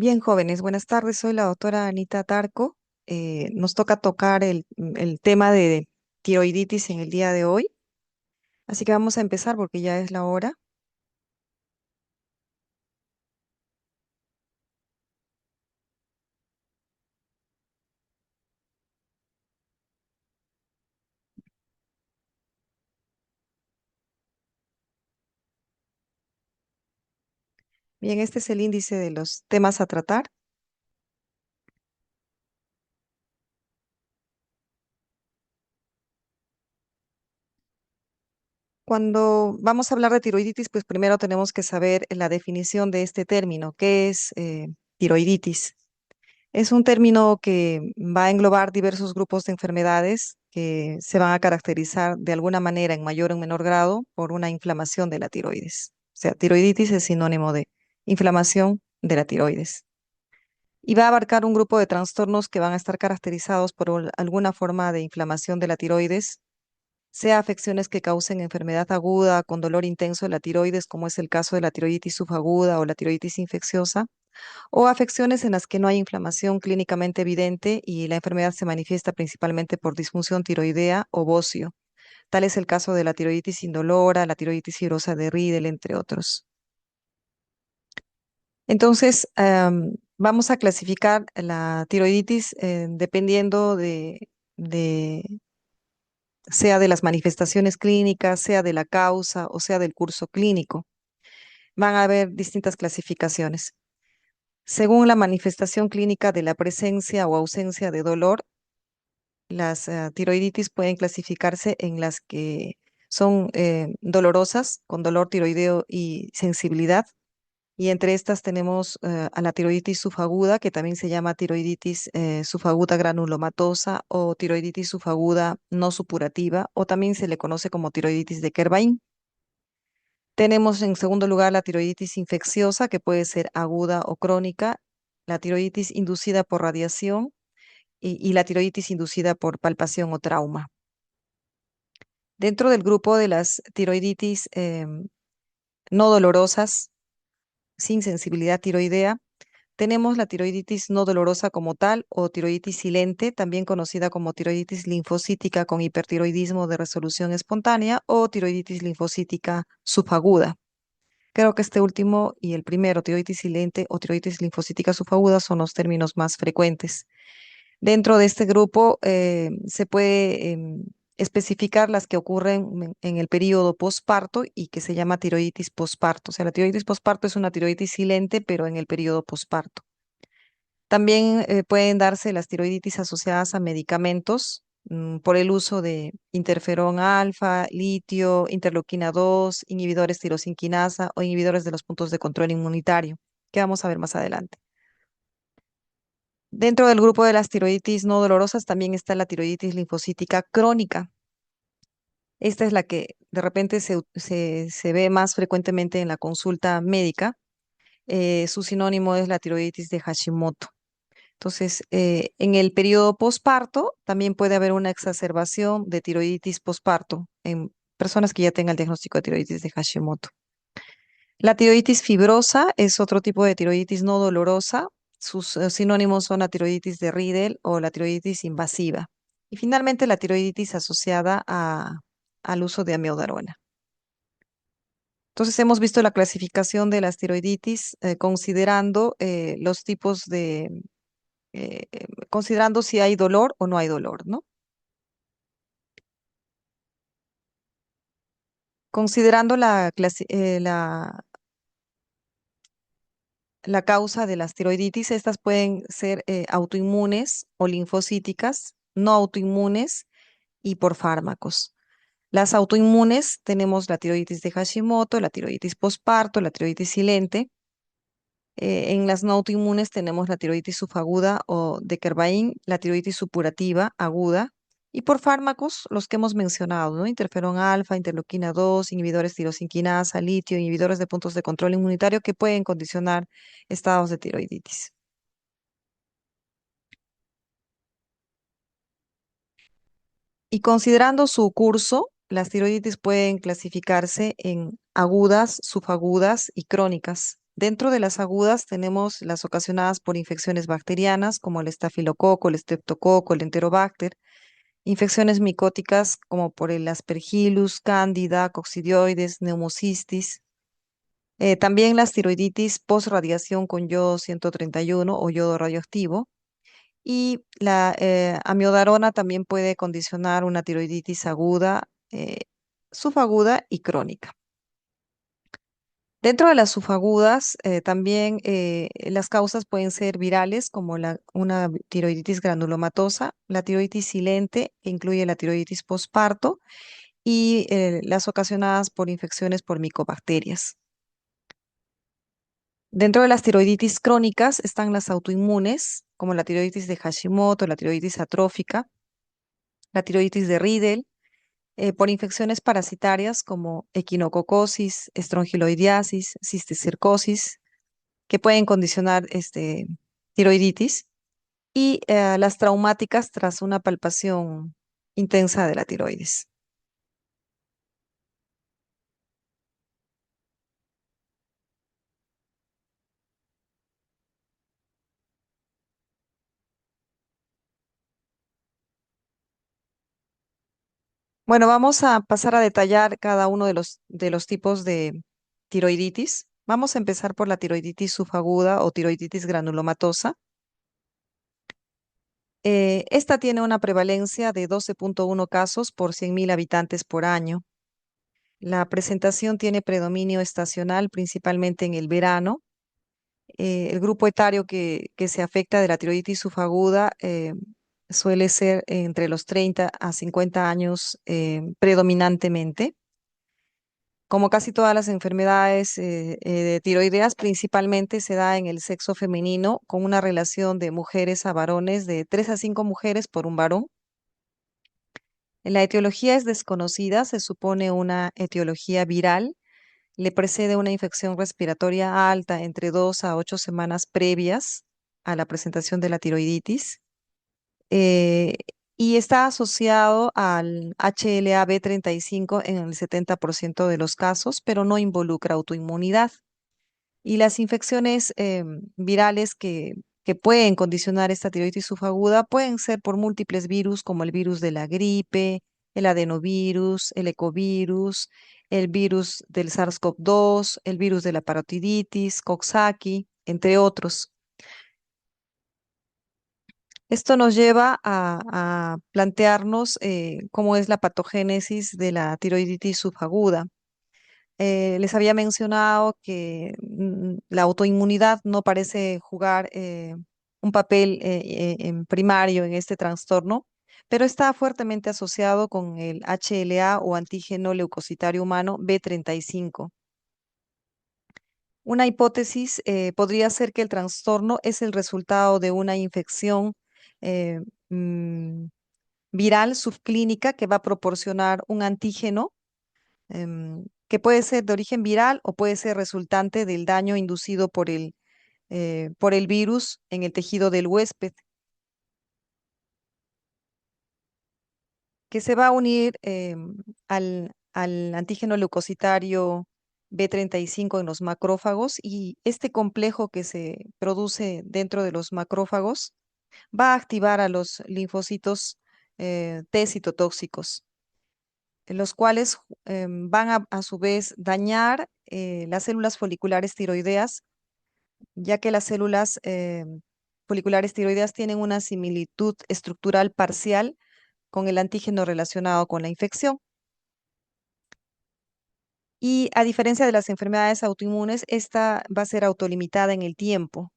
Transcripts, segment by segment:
Bien, jóvenes, buenas tardes. Soy la doctora Anita Tarco. Nos toca tocar el tema de tiroiditis en el día de hoy. Así que vamos a empezar porque ya es la hora. Bien, este es el índice de los temas a tratar. Cuando vamos a hablar de tiroiditis, pues primero tenemos que saber la definición de este término. ¿Qué es tiroiditis? Es un término que va a englobar diversos grupos de enfermedades que se van a caracterizar de alguna manera en mayor o menor grado por una inflamación de la tiroides. O sea, tiroiditis es sinónimo de inflamación de la tiroides. Y va a abarcar un grupo de trastornos que van a estar caracterizados por alguna forma de inflamación de la tiroides, sea afecciones que causen enfermedad aguda con dolor intenso de la tiroides, como es el caso de la tiroiditis subaguda o la tiroiditis infecciosa, o afecciones en las que no hay inflamación clínicamente evidente y la enfermedad se manifiesta principalmente por disfunción tiroidea o bocio. Tal es el caso de la tiroiditis indolora, la tiroiditis fibrosa de Riedel, entre otros. Entonces, vamos a clasificar la tiroiditis dependiendo de, sea de las manifestaciones clínicas, sea de la causa o sea del curso clínico. Van a haber distintas clasificaciones. Según la manifestación clínica de la presencia o ausencia de dolor, las tiroiditis pueden clasificarse en las que son dolorosas, con dolor tiroideo y sensibilidad. Y entre estas tenemos a la tiroiditis subaguda, que también se llama tiroiditis subaguda granulomatosa o tiroiditis subaguda no supurativa, o también se le conoce como tiroiditis de Kervain. Tenemos en segundo lugar la tiroiditis infecciosa, que puede ser aguda o crónica, la tiroiditis inducida por radiación y la tiroiditis inducida por palpación o trauma. Dentro del grupo de las tiroiditis no dolorosas, sin sensibilidad tiroidea, tenemos la tiroiditis no dolorosa como tal o tiroiditis silente, también conocida como tiroiditis linfocítica con hipertiroidismo de resolución espontánea o tiroiditis linfocítica subaguda. Creo que este último y el primero, tiroiditis silente o tiroiditis linfocítica subaguda, son los términos más frecuentes. Dentro de este grupo se puede especificar las que ocurren en el periodo posparto y que se llama tiroiditis posparto. O sea, la tiroiditis posparto es una tiroiditis silente, pero en el periodo posparto. También pueden darse las tiroiditis asociadas a medicamentos por el uso de interferón alfa, litio, interleuquina 2, inhibidores tirosinquinasa o inhibidores de los puntos de control inmunitario, que vamos a ver más adelante. Dentro del grupo de las tiroiditis no dolorosas también está la tiroiditis linfocítica crónica. Esta es la que de repente se ve más frecuentemente en la consulta médica. Su sinónimo es la tiroiditis de Hashimoto. Entonces, en el periodo posparto también puede haber una exacerbación de tiroiditis posparto en personas que ya tengan el diagnóstico de tiroiditis de Hashimoto. La tiroiditis fibrosa es otro tipo de tiroiditis no dolorosa. Sus sinónimos son la tiroiditis de Riedel o la tiroiditis invasiva. Y finalmente la tiroiditis asociada al uso de amiodarona. Entonces hemos visto la clasificación de las tiroiditis considerando los tipos considerando si hay dolor o no hay dolor, ¿no? Considerando la causa de las tiroiditis, estas pueden ser autoinmunes o linfocíticas, no autoinmunes y por fármacos. Las autoinmunes tenemos la tiroiditis de Hashimoto, la tiroiditis posparto, la tiroiditis silente. En las no autoinmunes tenemos la tiroiditis subaguda o de Kervain, la tiroiditis supurativa aguda, y por fármacos, los que hemos mencionado, ¿no? Interferón alfa, interleuquina 2, inhibidores tirosinquinasa, litio, inhibidores de puntos de control inmunitario que pueden condicionar estados de tiroiditis. Y considerando su curso, las tiroiditis pueden clasificarse en agudas, subagudas y crónicas. Dentro de las agudas tenemos las ocasionadas por infecciones bacterianas como el estafilococo, el estreptococo, el enterobacter, infecciones micóticas como por el Aspergillus, Cándida, coccidioides, neumocistis. También las tiroiditis post-radiación con yodo 131 o yodo radioactivo. Y la amiodarona también puede condicionar una tiroiditis aguda, subaguda y crónica. Dentro de las subagudas, también las causas pueden ser virales, como una tiroiditis granulomatosa, la tiroiditis silente, que incluye la tiroiditis postparto, y las ocasionadas por infecciones por micobacterias. Dentro de las tiroiditis crónicas están las autoinmunes, como la tiroiditis de Hashimoto, la tiroiditis atrófica, la tiroiditis de Riedel, por infecciones parasitarias como equinococosis, estrongiloidiasis, cisticercosis, que pueden condicionar tiroiditis, y las traumáticas tras una palpación intensa de la tiroides. Bueno, vamos a pasar a detallar cada uno de los tipos de tiroiditis. Vamos a empezar por la tiroiditis subaguda o tiroiditis granulomatosa. Esta tiene una prevalencia de 12.1 casos por 100.000 habitantes por año. La presentación tiene predominio estacional, principalmente en el verano. El grupo etario que se afecta de la tiroiditis subaguda suele ser entre los 30 a 50 años predominantemente. Como casi todas las enfermedades tiroideas, principalmente se da en el sexo femenino con una relación de mujeres a varones de 3 a 5 mujeres por un varón. La etiología es desconocida, se supone una etiología viral. Le precede una infección respiratoria alta entre 2 a 8 semanas previas a la presentación de la tiroiditis. eh, y está asociado al HLA-B35 en el 70% de los casos, pero no involucra autoinmunidad. Y las infecciones virales que pueden condicionar esta tiroiditis subaguda pueden ser por múltiples virus, como el virus de la gripe, el adenovirus, el ecovirus, el virus del SARS-CoV-2, el virus de la parotiditis, Coxsackie, entre otros. Esto nos lleva a plantearnos cómo es la patogénesis de la tiroiditis subaguda. Les había mencionado que la autoinmunidad no parece jugar un papel en primario en este trastorno, pero está fuertemente asociado con el HLA o antígeno leucocitario humano B35. Una hipótesis podría ser que el trastorno es el resultado de una infección eh, mm, viral subclínica que va a proporcionar un antígeno que puede ser de origen viral o puede ser resultante del daño inducido por el virus en el tejido del huésped, que se va a unir al antígeno leucocitario B35 en los macrófagos, y este complejo que se produce dentro de los macrófagos va a activar a los linfocitos T citotóxicos, los cuales van a su vez dañar las células foliculares tiroideas, ya que las células foliculares tiroideas tienen una similitud estructural parcial con el antígeno relacionado con la infección. Y a diferencia de las enfermedades autoinmunes, esta va a ser autolimitada en el tiempo.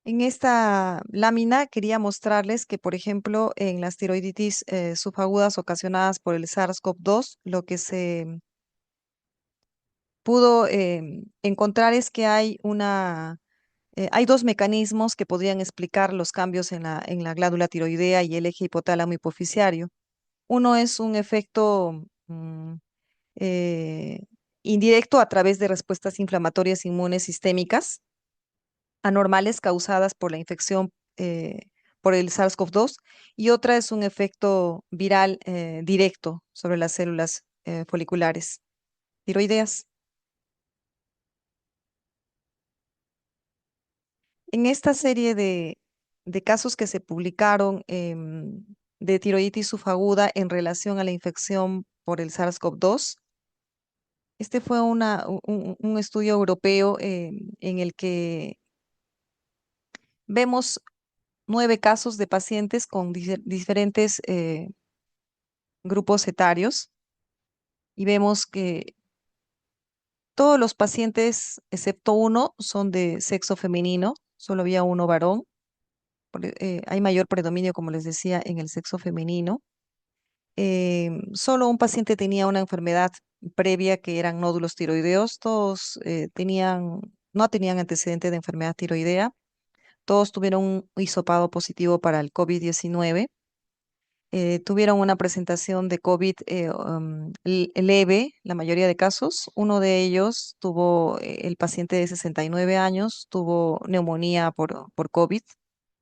En esta lámina quería mostrarles que, por ejemplo, en las tiroiditis subagudas ocasionadas por el SARS-CoV-2, lo que se pudo encontrar es que hay dos mecanismos que podrían explicar los cambios en la glándula tiroidea y el eje hipotálamo hipoficiario. Uno es un efecto eh, indirecto a través de respuestas inflamatorias inmunes sistémicas anormales causadas por la infección por el SARS-CoV-2 y otra es un efecto viral directo sobre las células foliculares tiroideas. En esta serie de casos que se publicaron de tiroiditis subaguda en relación a la infección por el SARS-CoV-2, este fue un estudio europeo en el que vemos 9 casos de pacientes con diferentes grupos etarios y vemos que todos los pacientes, excepto uno, son de sexo femenino, solo había uno varón. Hay mayor predominio, como les decía, en el sexo femenino. Solo un paciente tenía una enfermedad previa que eran nódulos tiroideos, todos no tenían antecedente de enfermedad tiroidea, todos tuvieron un hisopado positivo para el COVID-19, tuvieron una presentación de COVID leve, la mayoría de casos. Uno de ellos el paciente de 69 años, tuvo neumonía por COVID,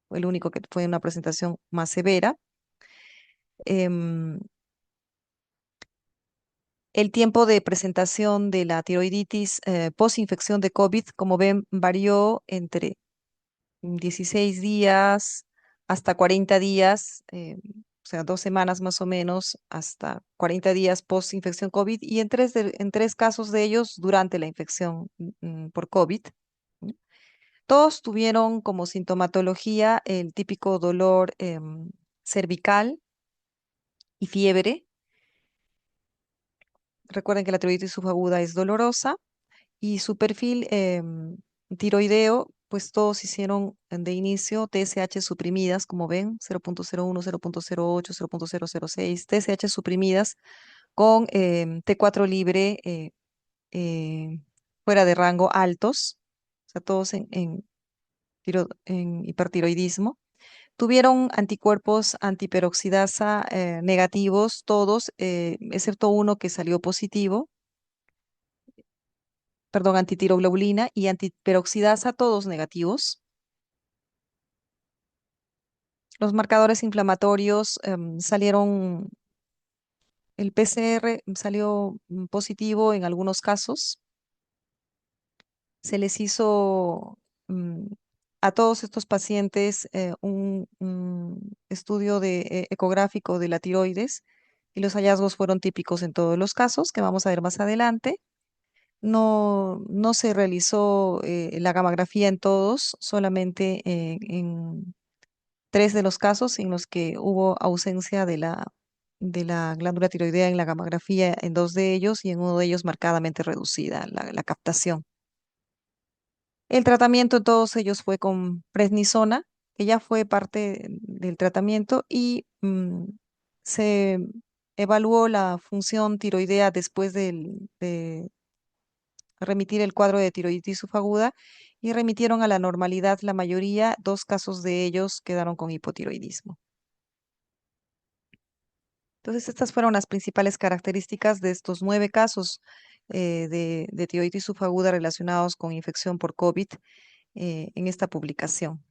fue el único que fue una presentación más severa. Em, El tiempo de presentación de la tiroiditis post-infección de COVID, como ven, varió entre 16 días hasta 40 días, o sea, 2 semanas más o menos, hasta 40 días post-infección COVID, y en 3 casos de ellos durante la infección por COVID. ¿No? Todos tuvieron como sintomatología el típico dolor cervical y fiebre. Recuerden que la tiroiditis subaguda es dolorosa y su perfil tiroideo, pues todos hicieron de inicio TSH suprimidas, como ven, 0.01, 0.08, 0.006, TSH suprimidas con T4 libre eh, fuera de rango altos, o sea, todos en hipertiroidismo. Tuvieron anticuerpos antiperoxidasa negativos, todos, excepto uno que salió positivo, perdón, antitiroglobulina y antiperoxidasa, todos negativos. Los marcadores inflamatorios salieron, el PCR salió positivo en algunos casos. Se les hizo mm, a todos estos pacientes un estudio ecográfico de la tiroides y los hallazgos fueron típicos en todos los casos, que vamos a ver más adelante. No se realizó la gamografía en todos, solamente en 3 de los casos en los que hubo ausencia de la glándula tiroidea en la gamografía, en 2 de ellos y en uno de ellos marcadamente reducida la captación. El tratamiento en todos ellos fue con prednisona, que ya fue parte del tratamiento y se evaluó la función tiroidea después de remitir el cuadro de tiroiditis subaguda y remitieron a la normalidad la mayoría, 2 casos de ellos quedaron con hipotiroidismo. Entonces, estas fueron las principales características de estos 9 casos de tiroiditis subaguda relacionados con infección por COVID en esta publicación.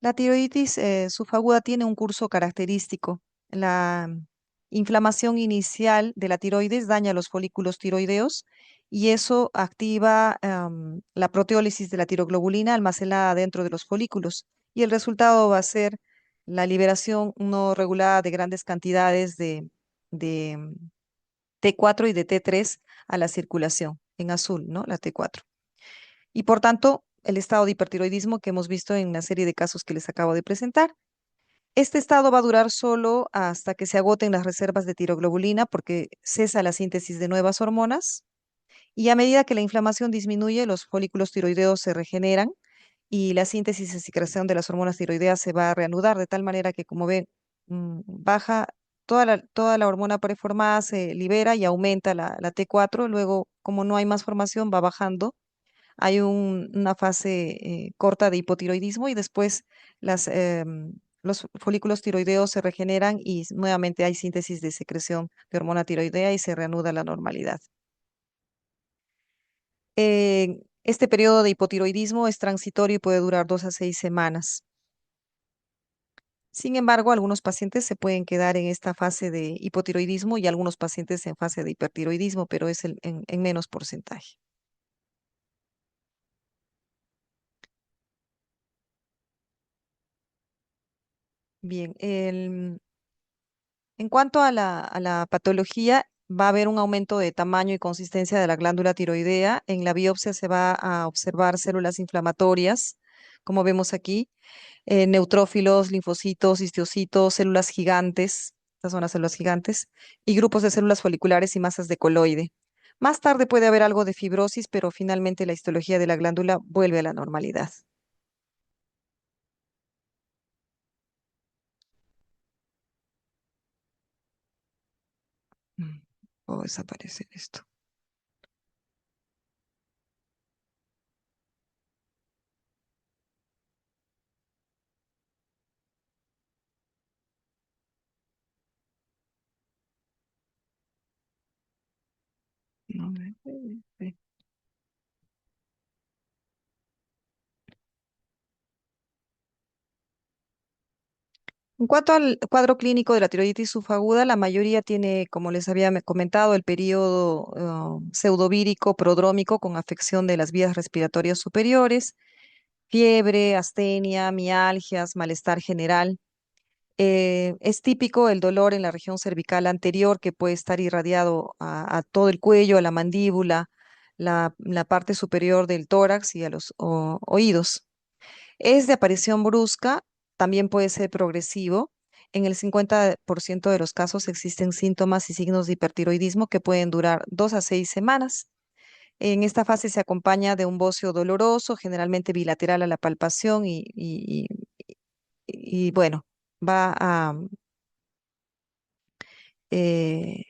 La tiroiditis subaguda tiene un curso característico. La inflamación inicial de la tiroides daña los folículos tiroideos y eso activa la proteólisis de la tiroglobulina almacenada dentro de los folículos. Y el resultado va a ser la liberación no regulada de grandes cantidades de T4 y de T3 a la circulación, en azul, ¿no? La T4. Y por tanto, el estado de hipertiroidismo que hemos visto en la serie de casos que les acabo de presentar. Este estado va a durar solo hasta que se agoten las reservas de tiroglobulina porque cesa la síntesis de nuevas hormonas y a medida que la inflamación disminuye, los folículos tiroideos se regeneran y la síntesis y secreción de las hormonas tiroideas se va a reanudar de tal manera que, como ven, baja toda la hormona preformada, se libera y aumenta la T4. Luego, como no hay más formación, va bajando. Hay una fase corta de hipotiroidismo y después los folículos tiroideos se regeneran y nuevamente hay síntesis de secreción de hormona tiroidea y se reanuda la normalidad. Este periodo de hipotiroidismo es transitorio y puede durar 2 a 6 semanas. Sin embargo, algunos pacientes se pueden quedar en esta fase de hipotiroidismo y algunos pacientes en fase de hipertiroidismo, pero es en menos porcentaje. Bien, en cuanto a la patología, va a haber un aumento de tamaño y consistencia de la glándula tiroidea. En la biopsia se va a observar células inflamatorias, como vemos aquí, neutrófilos, linfocitos, histocitos, células gigantes, estas son las células gigantes, y grupos de células foliculares y masas de coloide. Más tarde puede haber algo de fibrosis, pero finalmente la histología de la glándula vuelve a la normalidad. Mm, puedo desaparecer esto. No, en cuanto al cuadro clínico de la tiroiditis subaguda, la mayoría tiene, como les había comentado, el periodo pseudovírico prodrómico con afección de las vías respiratorias superiores, fiebre, astenia, mialgias, malestar general. Es típico el dolor en la región cervical anterior que puede estar irradiado a todo el cuello, a la mandíbula, la parte superior del tórax y a los oídos. Es de aparición brusca, también puede ser progresivo. En el 50% de los casos existen síntomas y signos de hipertiroidismo que pueden durar 2 a 6 semanas. En esta fase se acompaña de un bocio doloroso, generalmente bilateral a la palpación y bueno, va eh,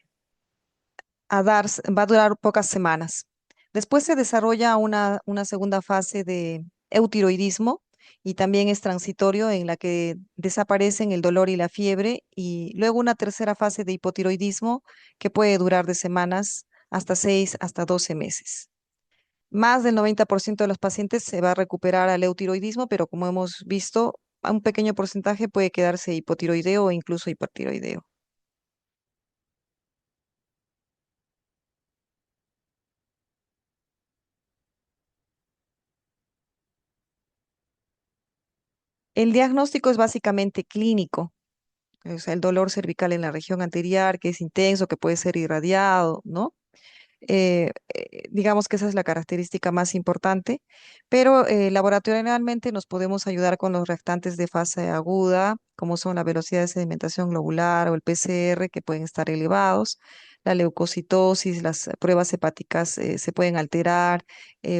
va a durar pocas semanas. Después se desarrolla una segunda fase de eutiroidismo y también es transitorio en la que desaparecen el dolor y la fiebre y luego una tercera fase de hipotiroidismo que puede durar de semanas hasta 6 hasta 12 meses. Más del 90% de los pacientes se va a recuperar al eutiroidismo, pero como hemos visto, a un pequeño porcentaje puede quedarse hipotiroideo o incluso hipertiroideo. El diagnóstico es básicamente clínico, o sea, el dolor cervical en la región anterior, que es intenso, que puede ser irradiado, ¿no? Digamos que esa es la característica más importante, pero laboratorialmente nos podemos ayudar con los reactantes de fase aguda, como son la velocidad de sedimentación globular o el PCR, que pueden estar elevados, la leucocitosis, las pruebas hepáticas se pueden alterar,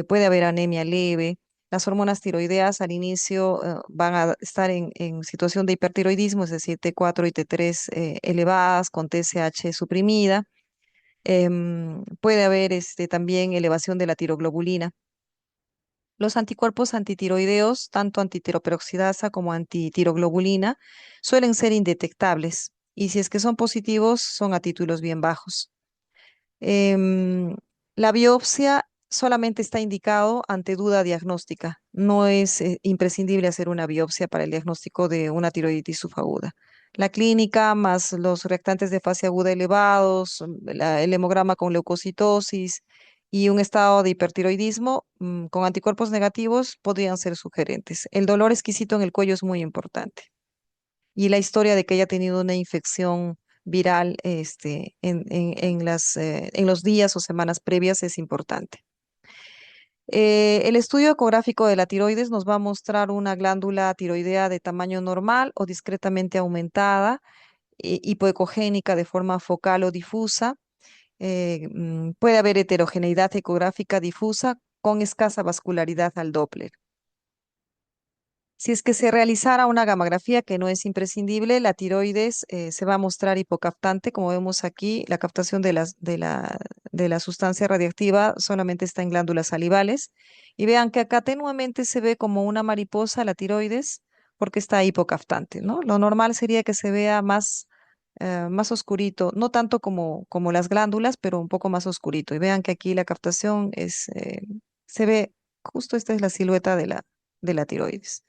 puede haber anemia leve. Las hormonas tiroideas al inicio van a estar en situación de hipertiroidismo, es decir, T4 y T3 elevadas con TSH suprimida. Puede haber también elevación de la tiroglobulina. Los anticuerpos antitiroideos, tanto antitiroperoxidasa como antitiroglobulina, suelen ser indetectables y si es que son positivos, son a títulos bien bajos. Em, la biopsia solamente está indicado ante duda diagnóstica. No es imprescindible hacer una biopsia para el diagnóstico de una tiroiditis subaguda. La clínica más los reactantes de fase aguda elevados, el hemograma con leucocitosis y un estado de hipertiroidismo con anticuerpos negativos podrían ser sugerentes. El dolor exquisito en el cuello es muy importante y la historia de que haya tenido una infección viral en los días o semanas previas es importante. El estudio ecográfico de la tiroides nos va a mostrar una glándula tiroidea de tamaño normal o discretamente aumentada, hipoecogénica de forma focal o difusa. Puede haber heterogeneidad ecográfica difusa con escasa vascularidad al Doppler. Si es que se realizara una gamografía, que no es imprescindible, la tiroides se va a mostrar hipocaptante. Como vemos aquí, la captación de la sustancia radiactiva solamente está en glándulas salivales. Y vean que acá tenuemente se ve como una mariposa la tiroides porque está hipocaptante, ¿no? Lo normal sería que se vea más oscurito, no tanto como las glándulas, pero un poco más oscurito. Y vean que aquí la captación se ve Justo esta es la silueta de la tiroides,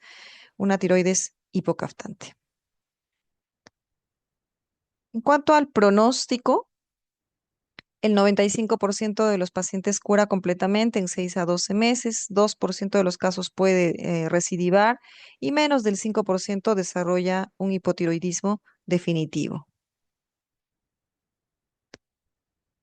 una tiroides hipocaptante. En cuanto al pronóstico, el 95% de los pacientes cura completamente en 6 a 12 meses, 2% de los casos puede recidivar y menos del 5% desarrolla un hipotiroidismo definitivo.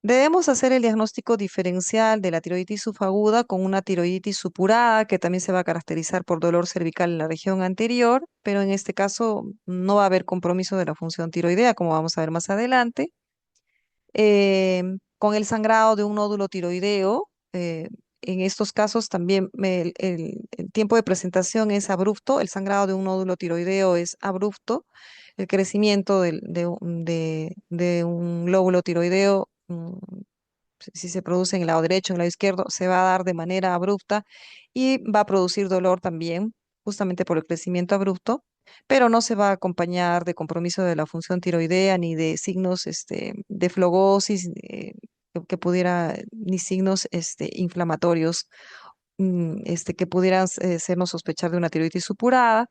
Debemos hacer el diagnóstico diferencial de la tiroiditis subaguda con una tiroiditis supurada, que también se va a caracterizar por dolor cervical en la región anterior, pero en este caso no va a haber compromiso de la función tiroidea, como vamos a ver más adelante. Con el sangrado de un nódulo tiroideo, en estos casos también el tiempo de presentación es abrupto, el sangrado de un nódulo tiroideo es abrupto, el crecimiento de un lóbulo tiroideo si se produce en el lado derecho, en el lado izquierdo, se va a dar de manera abrupta y va a producir dolor también, justamente por el crecimiento abrupto, pero no se va a acompañar de compromiso de la función tiroidea ni de signos de flogosis que pudiera, ni signos inflamatorios que pudieran hacernos sospechar de una tiroiditis supurada.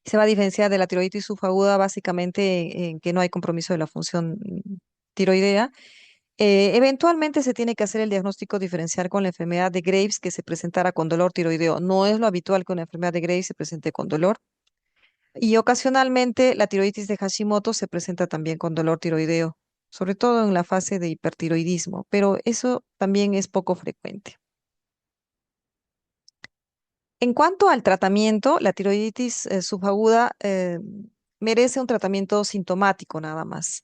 Se va a diferenciar de la tiroiditis subaguda básicamente en que no hay compromiso de la función tiroidea. Eventualmente se tiene que hacer el diagnóstico diferencial con la enfermedad de Graves que se presentara con dolor tiroideo. No es lo habitual que una enfermedad de Graves se presente con dolor. Y ocasionalmente la tiroiditis de Hashimoto se presenta también con dolor tiroideo, sobre todo en la fase de hipertiroidismo, pero eso también es poco frecuente. En cuanto al tratamiento, la tiroiditis subaguda merece un tratamiento sintomático nada más.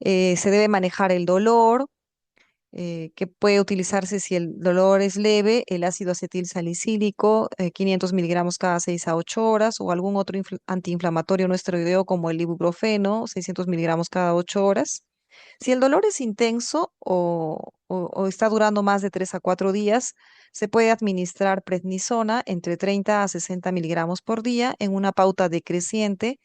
Se debe manejar el dolor, que puede utilizarse si el dolor es leve, el ácido acetil salicílico, 500 miligramos cada 6 a 8 horas, o algún otro antiinflamatorio no esteroideo como el ibuprofeno, 600 miligramos cada 8 horas. Si el dolor es intenso o está durando más de 3 a 4 días, se puede administrar prednisona entre 30 a 60 miligramos por día en una pauta decreciente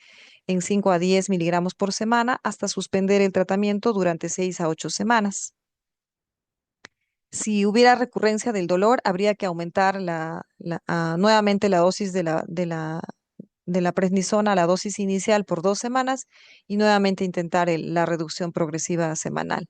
en 5 a 10 miligramos por semana hasta suspender el tratamiento durante 6 a 8 semanas. Si hubiera recurrencia del dolor, habría que aumentar nuevamente la dosis de la prednisona a la dosis inicial por 2 semanas y nuevamente intentar la reducción progresiva semanal.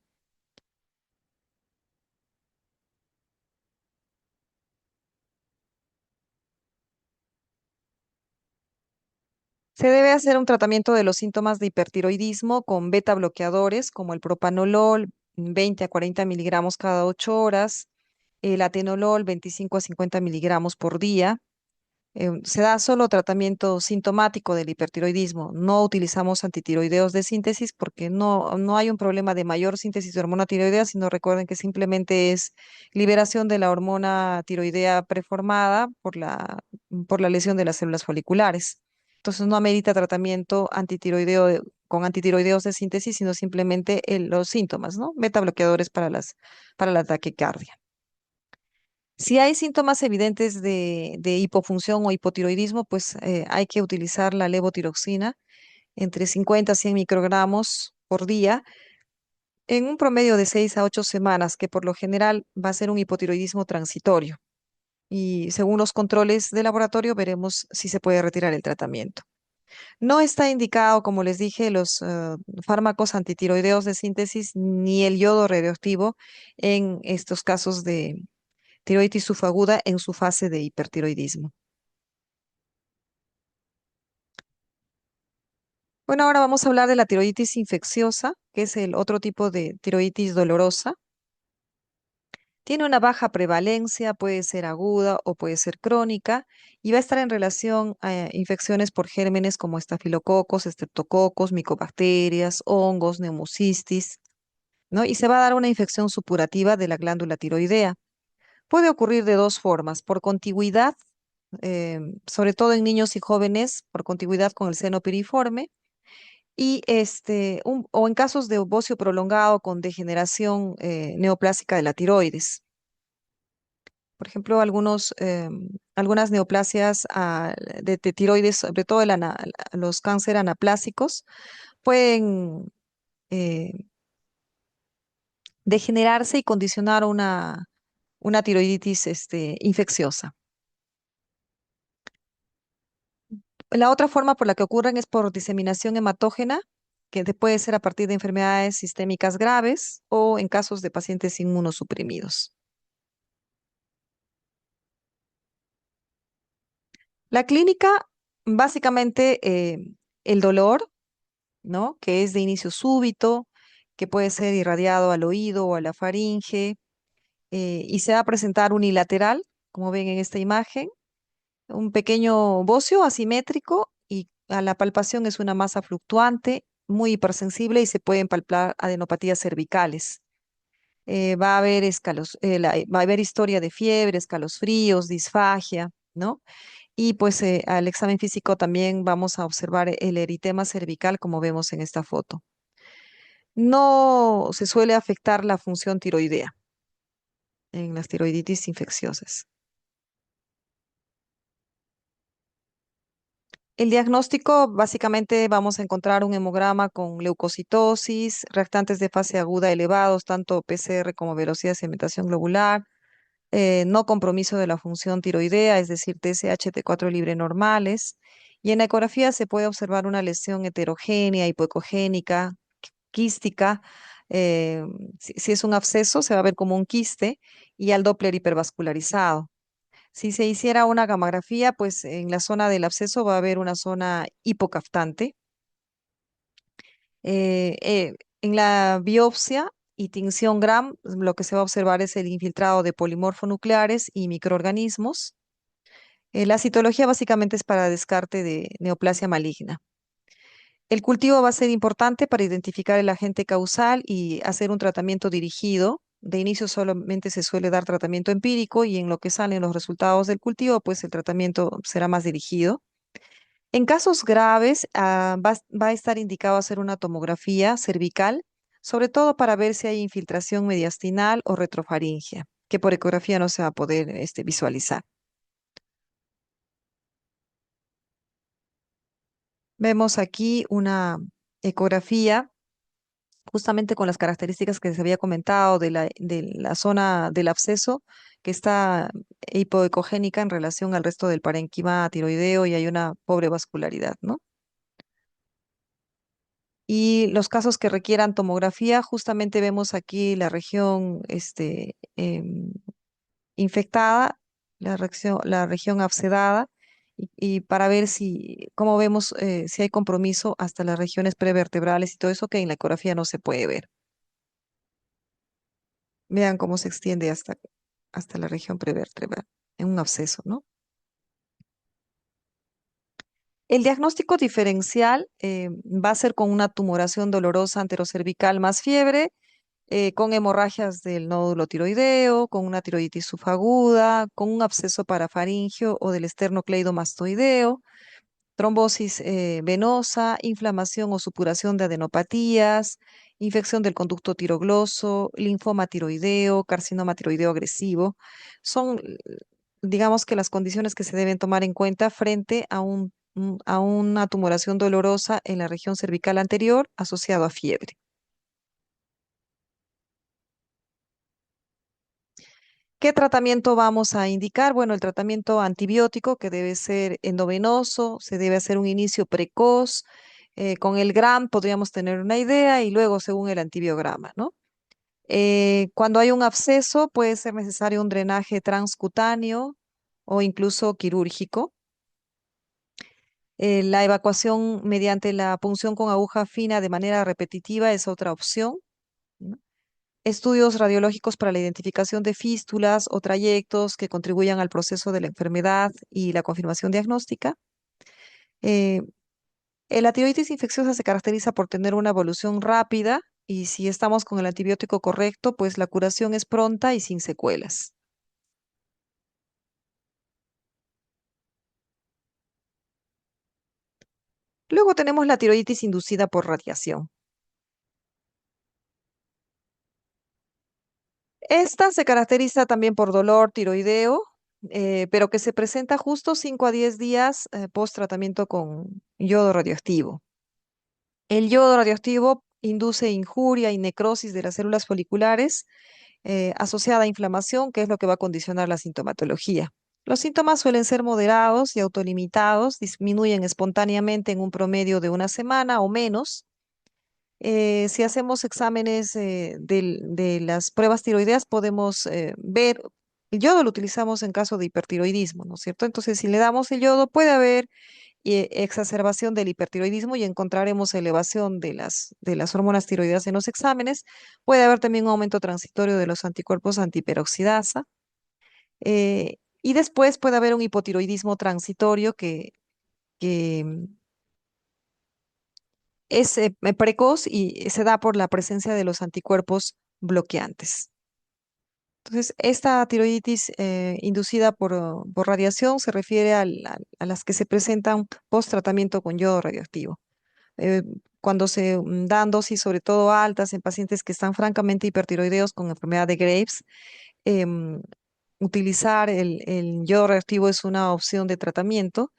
Se debe hacer un tratamiento de los síntomas de hipertiroidismo con beta bloqueadores como el propanolol, 20 a 40 miligramos cada 8 horas, el atenolol, 25 a 50 miligramos por día. Se da solo tratamiento sintomático del hipertiroidismo. No utilizamos antitiroideos de síntesis porque no hay un problema de mayor síntesis de hormona tiroidea, sino recuerden que simplemente es liberación de la hormona tiroidea preformada por la lesión de las células foliculares. Entonces no amerita tratamiento con antitiroideos de síntesis, sino simplemente los síntomas, ¿no? Beta bloqueadores para la taquicardia. Si hay síntomas evidentes de hipofunción o hipotiroidismo, pues hay que utilizar la levotiroxina entre 50 a 100 microgramos por día en un promedio de 6 a 8 semanas, que por lo general va a ser un hipotiroidismo transitorio. Y según los controles de laboratorio, veremos si se puede retirar el tratamiento. No está indicado, como les dije, los fármacos antitiroideos de síntesis ni el yodo radioactivo en estos casos de tiroiditis subaguda en su fase de hipertiroidismo. Bueno, ahora vamos a hablar de la tiroiditis infecciosa, que es el otro tipo de tiroiditis dolorosa. Tiene una baja prevalencia, puede ser aguda o puede ser crónica y va a estar en relación a infecciones por gérmenes como estafilococos, estreptococos, micobacterias, hongos, neumocistis, ¿no? Y se va a dar una infección supurativa de la glándula tiroidea. Puede ocurrir de dos formas, por contigüidad, sobre todo en niños y jóvenes, por contigüidad con el seno piriforme, y o en casos de bocio prolongado con degeneración neoplásica de la tiroides. Por ejemplo, algunas neoplasias de tiroides, sobre todo los cáncer anaplásicos, pueden eh, degenerarse y condicionar una tiroiditis infecciosa. La otra forma por la que ocurren es por diseminación hematógena, que puede ser a partir de enfermedades sistémicas graves o en casos de pacientes inmunosuprimidos. La clínica, básicamente, el dolor, ¿no? Que es de inicio súbito, que puede ser irradiado al oído o a la faringe, y se va a presentar unilateral, como ven en esta imagen, un pequeño bocio asimétrico y a la palpación es una masa fluctuante, muy hipersensible y se pueden palpar adenopatías cervicales. Va a haber va a haber historia de fiebre, escalofríos, disfagia, ¿no? Y pues al examen físico también vamos a observar el eritema cervical como vemos en esta foto. No se suele afectar la función tiroidea en las tiroiditis infecciosas. El diagnóstico, básicamente vamos a encontrar un hemograma con leucocitosis, reactantes de fase aguda elevados, tanto PCR como velocidad de sedimentación globular, no compromiso de la función tiroidea, es decir, TSH, T4 libre normales. Y en la ecografía se puede observar una lesión heterogénea, hipoecogénica, quística. eh, si es un absceso, se va a ver como un quiste y al Doppler hipervascularizado. Si se hiciera una gamografía, pues en la zona del absceso va a haber una zona hipocaftante. En la biopsia y tinción Gram, lo que se va a observar es el infiltrado de polimorfonucleares y microorganismos. La citología básicamente es para descarte de neoplasia maligna. El cultivo va a ser importante para identificar el agente causal y hacer un tratamiento dirigido. De inicio solamente se suele dar tratamiento empírico y en lo que salen los resultados del cultivo, pues el tratamiento será más dirigido. En casos graves, va a estar indicado hacer una tomografía cervical, sobre todo para ver si hay infiltración mediastinal o retrofaringia, que por ecografía no se va a poder visualizar. Vemos aquí una ecografía justamente con las características que se había comentado de la zona del absceso, que está hipoecogénica en relación al resto del parénquima tiroideo y hay una pobre vascularidad, ¿no? Y los casos que requieran tomografía, justamente vemos aquí la región infectada, la región abscedada, y para ver si, cómo vemos si hay compromiso hasta las regiones prevertebrales y todo eso que en la ecografía no se puede ver. Vean cómo se extiende hasta la región prevertebral, en un absceso, ¿no? El diagnóstico diferencial va a ser con una tumoración dolorosa anterocervical más fiebre, con hemorragias del nódulo tiroideo, con una tiroiditis subaguda, con un absceso parafaringio o del esternocleidomastoideo, trombosis venosa, inflamación o supuración de adenopatías, infección del conducto tirogloso, linfoma tiroideo, carcinoma tiroideo agresivo. Son, digamos que las condiciones que se deben tomar en cuenta frente a una tumoración dolorosa en la región cervical anterior asociado a fiebre. ¿Qué tratamiento vamos a indicar? Bueno, el tratamiento antibiótico que debe ser endovenoso, se debe hacer un inicio precoz. Con el GRAM podríamos tener una idea y luego según el antibiograma, ¿no? Cuando hay un absceso puede ser necesario un drenaje transcutáneo o incluso quirúrgico. La evacuación mediante la punción con aguja fina de manera repetitiva es otra opción, ¿no? Estudios radiológicos para la identificación de fístulas o trayectos que contribuyan al proceso de la enfermedad y la confirmación diagnóstica. Eh, la tiroides infecciosa se caracteriza por tener una evolución rápida y si estamos con el antibiótico correcto, pues la curación es pronta y sin secuelas. Luego tenemos la tiroiditis inducida por radiación. Esta se caracteriza también por dolor tiroideo, pero que se presenta justo 5 a 10 días post tratamiento con yodo radioactivo. El yodo radioactivo induce injuria y necrosis de las células foliculares asociada a inflamación, que es lo que va a condicionar la sintomatología. Los síntomas suelen ser moderados y autolimitados, disminuyen espontáneamente en un promedio de una semana o menos. Si hacemos exámenes de las pruebas tiroideas, podemos ver, el yodo lo utilizamos en caso de hipertiroidismo, ¿no es cierto? Entonces, si le damos el yodo, puede haber exacerbación del hipertiroidismo y encontraremos elevación de las hormonas tiroideas en los exámenes. Puede haber también un aumento transitorio de los anticuerpos antiperoxidasa. Y después puede haber un hipotiroidismo transitorio que es precoz y se da por la presencia de los anticuerpos bloqueantes. Entonces, esta tiroiditis inducida por radiación se refiere a las que se presentan post tratamiento con yodo radioactivo. eh, Cuando se dan dosis, sobre todo altas, en pacientes que están francamente hipertiroideos con enfermedad de Graves, em, utilizar el yodo reactivo es una opción de tratamiento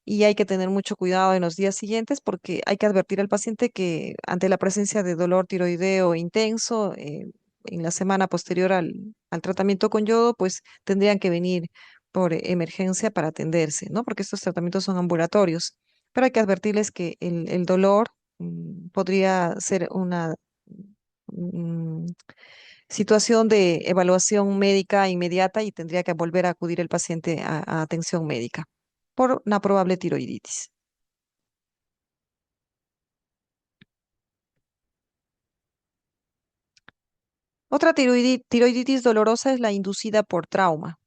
y hay que tener mucho cuidado en los días siguientes porque hay que advertir al paciente que ante la presencia de dolor tiroideo intenso, en la semana posterior al tratamiento con yodo, pues tendrían que venir por emergencia para atenderse, ¿no? Porque estos tratamientos son ambulatorios. Pero hay que advertirles que el dolor podría ser una mm, situación de evaluación médica inmediata y tendría que volver a acudir el paciente a atención médica por una probable tiroiditis. Otra tiroiditis dolorosa es la inducida por trauma.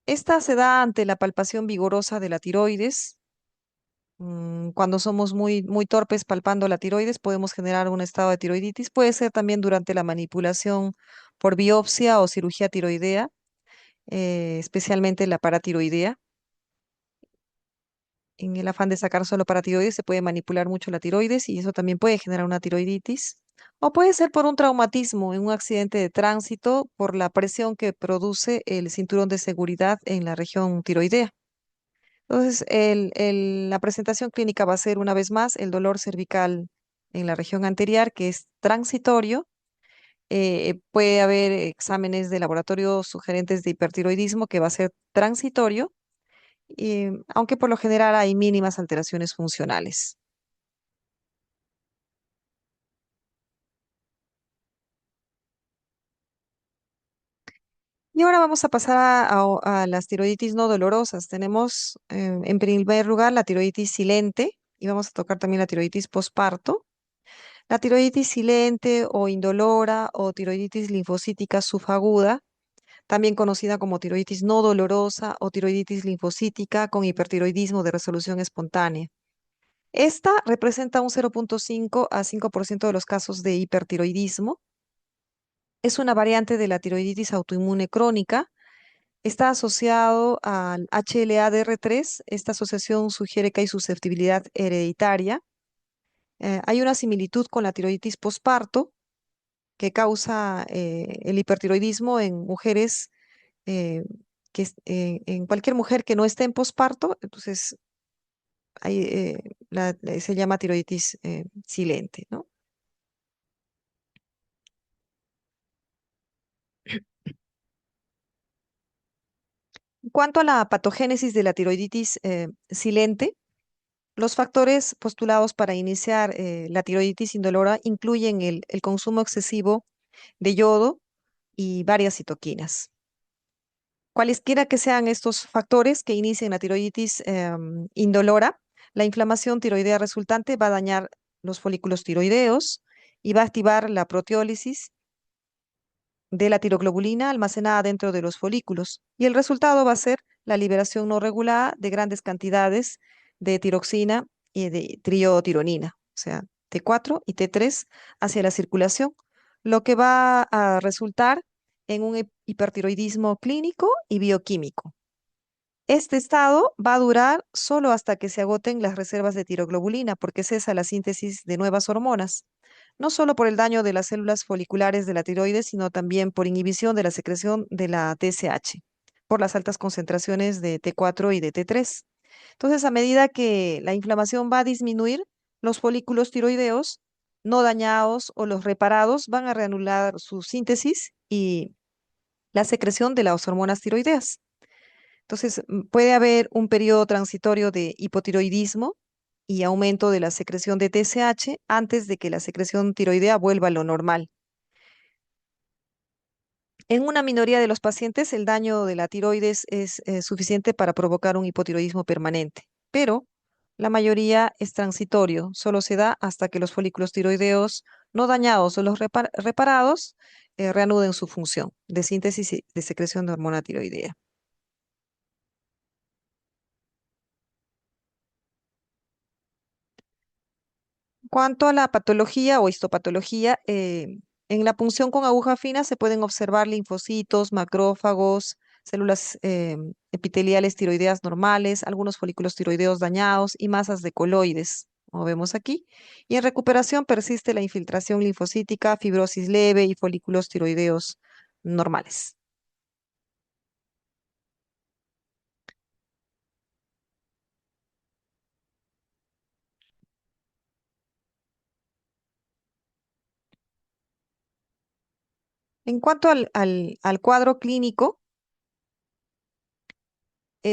Esta se da ante la palpación vigorosa de la tiroides. Cuando somos muy torpes palpando la tiroides, podemos generar un estado de tiroiditis. Puede ser también durante la manipulación por biopsia o cirugía tiroidea, especialmente la paratiroidea. En el afán de sacar solo paratiroides se puede manipular mucho la tiroides y eso también puede generar una tiroiditis. O puede ser por un traumatismo en un accidente de tránsito por la presión que produce el cinturón de seguridad en la región tiroidea. Entonces, la presentación clínica va a ser una vez más el dolor cervical en la región anterior, que es transitorio. Puede haber exámenes de laboratorio sugerentes de hipertiroidismo que va a ser transitorio, aunque por lo general hay mínimas alteraciones funcionales. Y ahora vamos a pasar a las tiroiditis no dolorosas. Tenemos en primer lugar la tiroiditis silente y vamos a tocar también la tiroiditis posparto. La tiroiditis silente o indolora o tiroiditis linfocítica subaguda, también conocida como tiroiditis no dolorosa o tiroiditis linfocítica con hipertiroidismo de resolución espontánea. Esta representa un 0,5 a 5% de los casos de hipertiroidismo. Es una variante de la tiroiditis autoinmune crónica. Está asociado al HLA-DR3. Esta asociación sugiere que hay susceptibilidad hereditaria. Hay una similitud con la tiroiditis posparto que causa el hipertiroidismo en mujeres, eh, en cualquier mujer que no esté en posparto. Entonces se llama tiroiditis silente, ¿no? En cuanto a la patogénesis de la tiroiditis silente, los factores postulados para iniciar la tiroiditis indolora incluyen el consumo excesivo de yodo y varias citoquinas. Cualesquiera que sean estos factores que inicien la tiroiditis indolora, la inflamación tiroidea resultante va a dañar los folículos tiroideos y va a activar la proteólisis de la tiroglobulina almacenada dentro de los folículos. Y el resultado va a ser la liberación no regulada de grandes cantidades de tiroxina y de triotironina, o sea, T4 y T3 hacia la circulación, lo que va a resultar en un hipertiroidismo clínico y bioquímico. Este estado va a durar solo hasta que se agoten las reservas de tiroglobulina, porque cesa la síntesis de nuevas hormonas, no solo por el daño de las células foliculares de la tiroides, sino también por inhibición de la secreción de la TSH, por las altas concentraciones de T4 y de T3. Entonces, a medida que la inflamación va a disminuir, los folículos tiroideos no dañados o los reparados van a reanudar su síntesis y la secreción de las hormonas tiroideas. Entonces, puede haber un periodo transitorio de hipotiroidismo y aumento de la secreción de TSH antes de que la secreción tiroidea vuelva a lo normal. En una minoría de los pacientes, el daño de la tiroides es suficiente para provocar un hipotiroidismo permanente, pero la mayoría es transitorio, solo se da hasta que los folículos tiroideos no dañados o los reparados reanuden su función de síntesis y de secreción de hormona tiroidea. Cuanto a la patología o histopatología, en la punción con aguja fina se pueden observar linfocitos, macrófagos, células epiteliales tiroideas normales, algunos folículos tiroideos dañados y masas de coloides, como vemos aquí. Y en recuperación persiste la infiltración linfocítica, fibrosis leve y folículos tiroideos normales. En cuanto al cuadro clínico,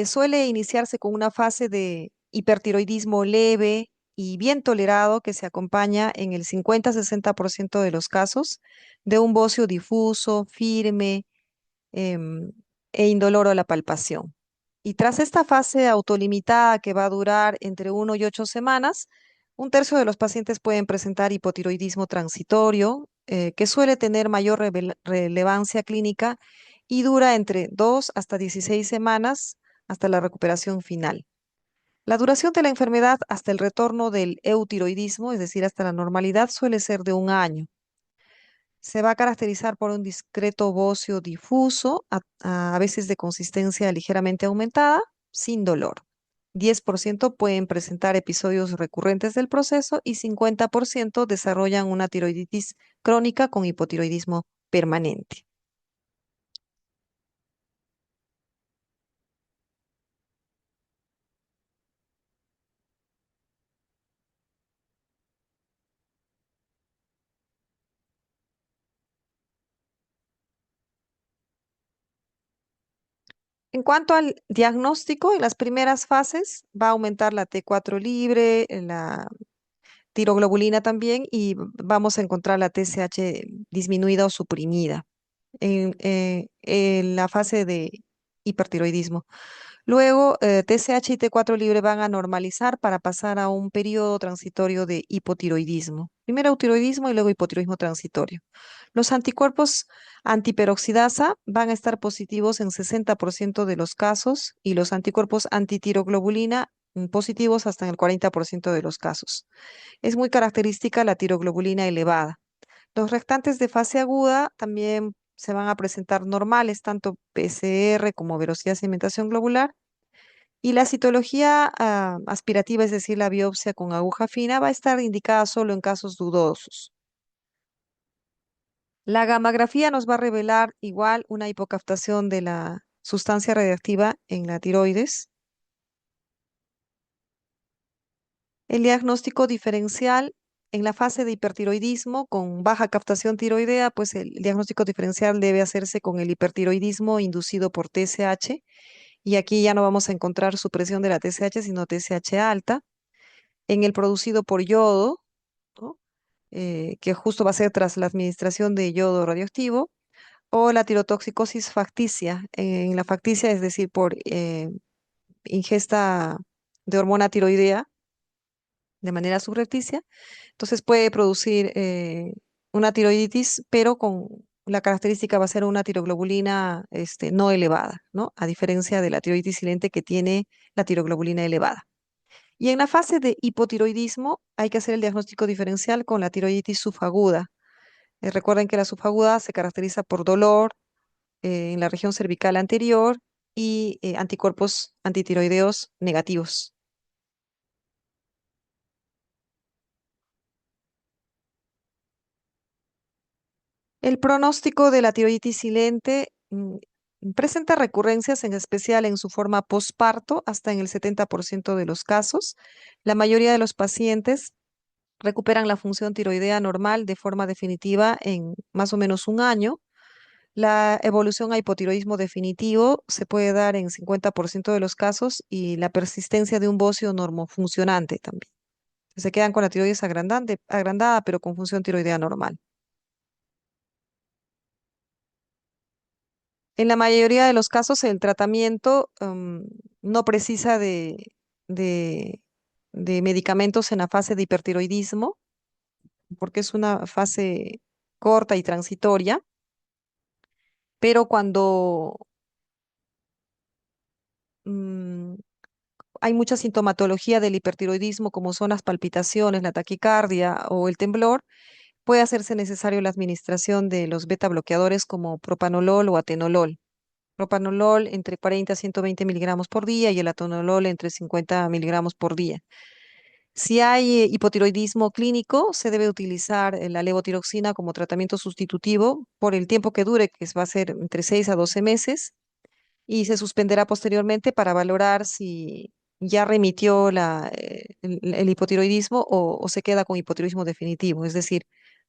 suele iniciarse con una fase de hipertiroidismo leve y bien tolerado que se acompaña en el 50-60% de los casos de un bocio difuso, firme em, e indoloro a la palpación. Y tras esta fase autolimitada que va a durar entre 1 y 8 semanas, un tercio de los pacientes pueden presentar hipotiroidismo transitorio, que suele tener mayor relevancia clínica y dura entre 2 hasta 16 semanas hasta la recuperación final. La duración de la enfermedad hasta el retorno del eutiroidismo, es decir, hasta la normalidad, suele ser de un año. Se va a caracterizar por un discreto bocio difuso, a veces de consistencia ligeramente aumentada, sin dolor. 10% pueden presentar episodios recurrentes del proceso y 50% desarrollan una tiroiditis crónica con hipotiroidismo permanente. En cuanto al diagnóstico, en las primeras fases va a aumentar la T4 libre, la tiroglobulina también y vamos a encontrar la TSH disminuida o suprimida en la fase de hipertiroidismo. Luego, TSH y T4 libre van a normalizar para pasar a un periodo transitorio de hipotiroidismo. Primero eutiroidismo y luego hipotiroidismo transitorio. Los anticuerpos antiperoxidasa van a estar positivos en 60% de los casos y los anticuerpos antitiroglobulina positivos hasta en el 40% de los casos. Es muy característica la tiroglobulina elevada. Los restantes de fase aguda también se van a presentar normales, tanto PCR como velocidad de sedimentación globular. Y la citología aspirativa, es decir, la biopsia con aguja fina, va a estar indicada solo en casos dudosos. La gammagrafía nos va a revelar igual una hipocaptación de la sustancia radiactiva en la tiroides. El diagnóstico diferencial en la fase de hipertiroidismo con baja captación tiroidea, pues el diagnóstico diferencial debe hacerse con el hipertiroidismo inducido por TSH y aquí ya no vamos a encontrar supresión de la TSH, sino TSH alta. En el producido por yodo, ¿no? Que justo va a ser tras la administración de yodo radioactivo, o la tirotoxicosis facticia. En la facticia, es decir, por ingesta de hormona tiroidea de manera subrepticia, entonces puede producir una tiroiditis, pero con la característica va a ser una tiroglobulina no elevada, ¿no? A diferencia de la tiroiditis silente que tiene la tiroglobulina elevada. Y en la fase de hipotiroidismo hay que hacer el diagnóstico diferencial con la tiroiditis subaguda. Recuerden que la subaguda se caracteriza por dolor en la región cervical anterior y anticuerpos antitiroideos negativos. El pronóstico de la tiroiditis silente presenta recurrencias, en especial en su forma posparto, hasta en el 70% de los casos. La mayoría de los pacientes recuperan la función tiroidea normal de forma definitiva en más o menos un año. La evolución a hipotiroidismo definitivo se puede dar en 50% de los casos y la persistencia de un bocio normofuncionante también. Se quedan con la tiroides agrandada, pero con función tiroidea normal. En la mayoría de los casos, el tratamiento no precisa de, de medicamentos en la fase de hipertiroidismo, porque es una fase corta y transitoria, pero cuando mm, hay mucha sintomatología del hipertiroidismo, como son las palpitaciones, la taquicardia o el temblor, puede hacerse necesario la administración de los beta bloqueadores como propanolol o atenolol. Propanolol entre 40 a 120 miligramos por día y el atenolol entre 50 miligramos por día. Si hay hipotiroidismo clínico, se debe utilizar la levotiroxina como tratamiento sustitutivo por el tiempo que dure, que va a ser entre 6 a 12 meses, y se suspenderá posteriormente para valorar si ya remitió el hipotiroidismo o se queda con hipotiroidismo definitivo. Es decir,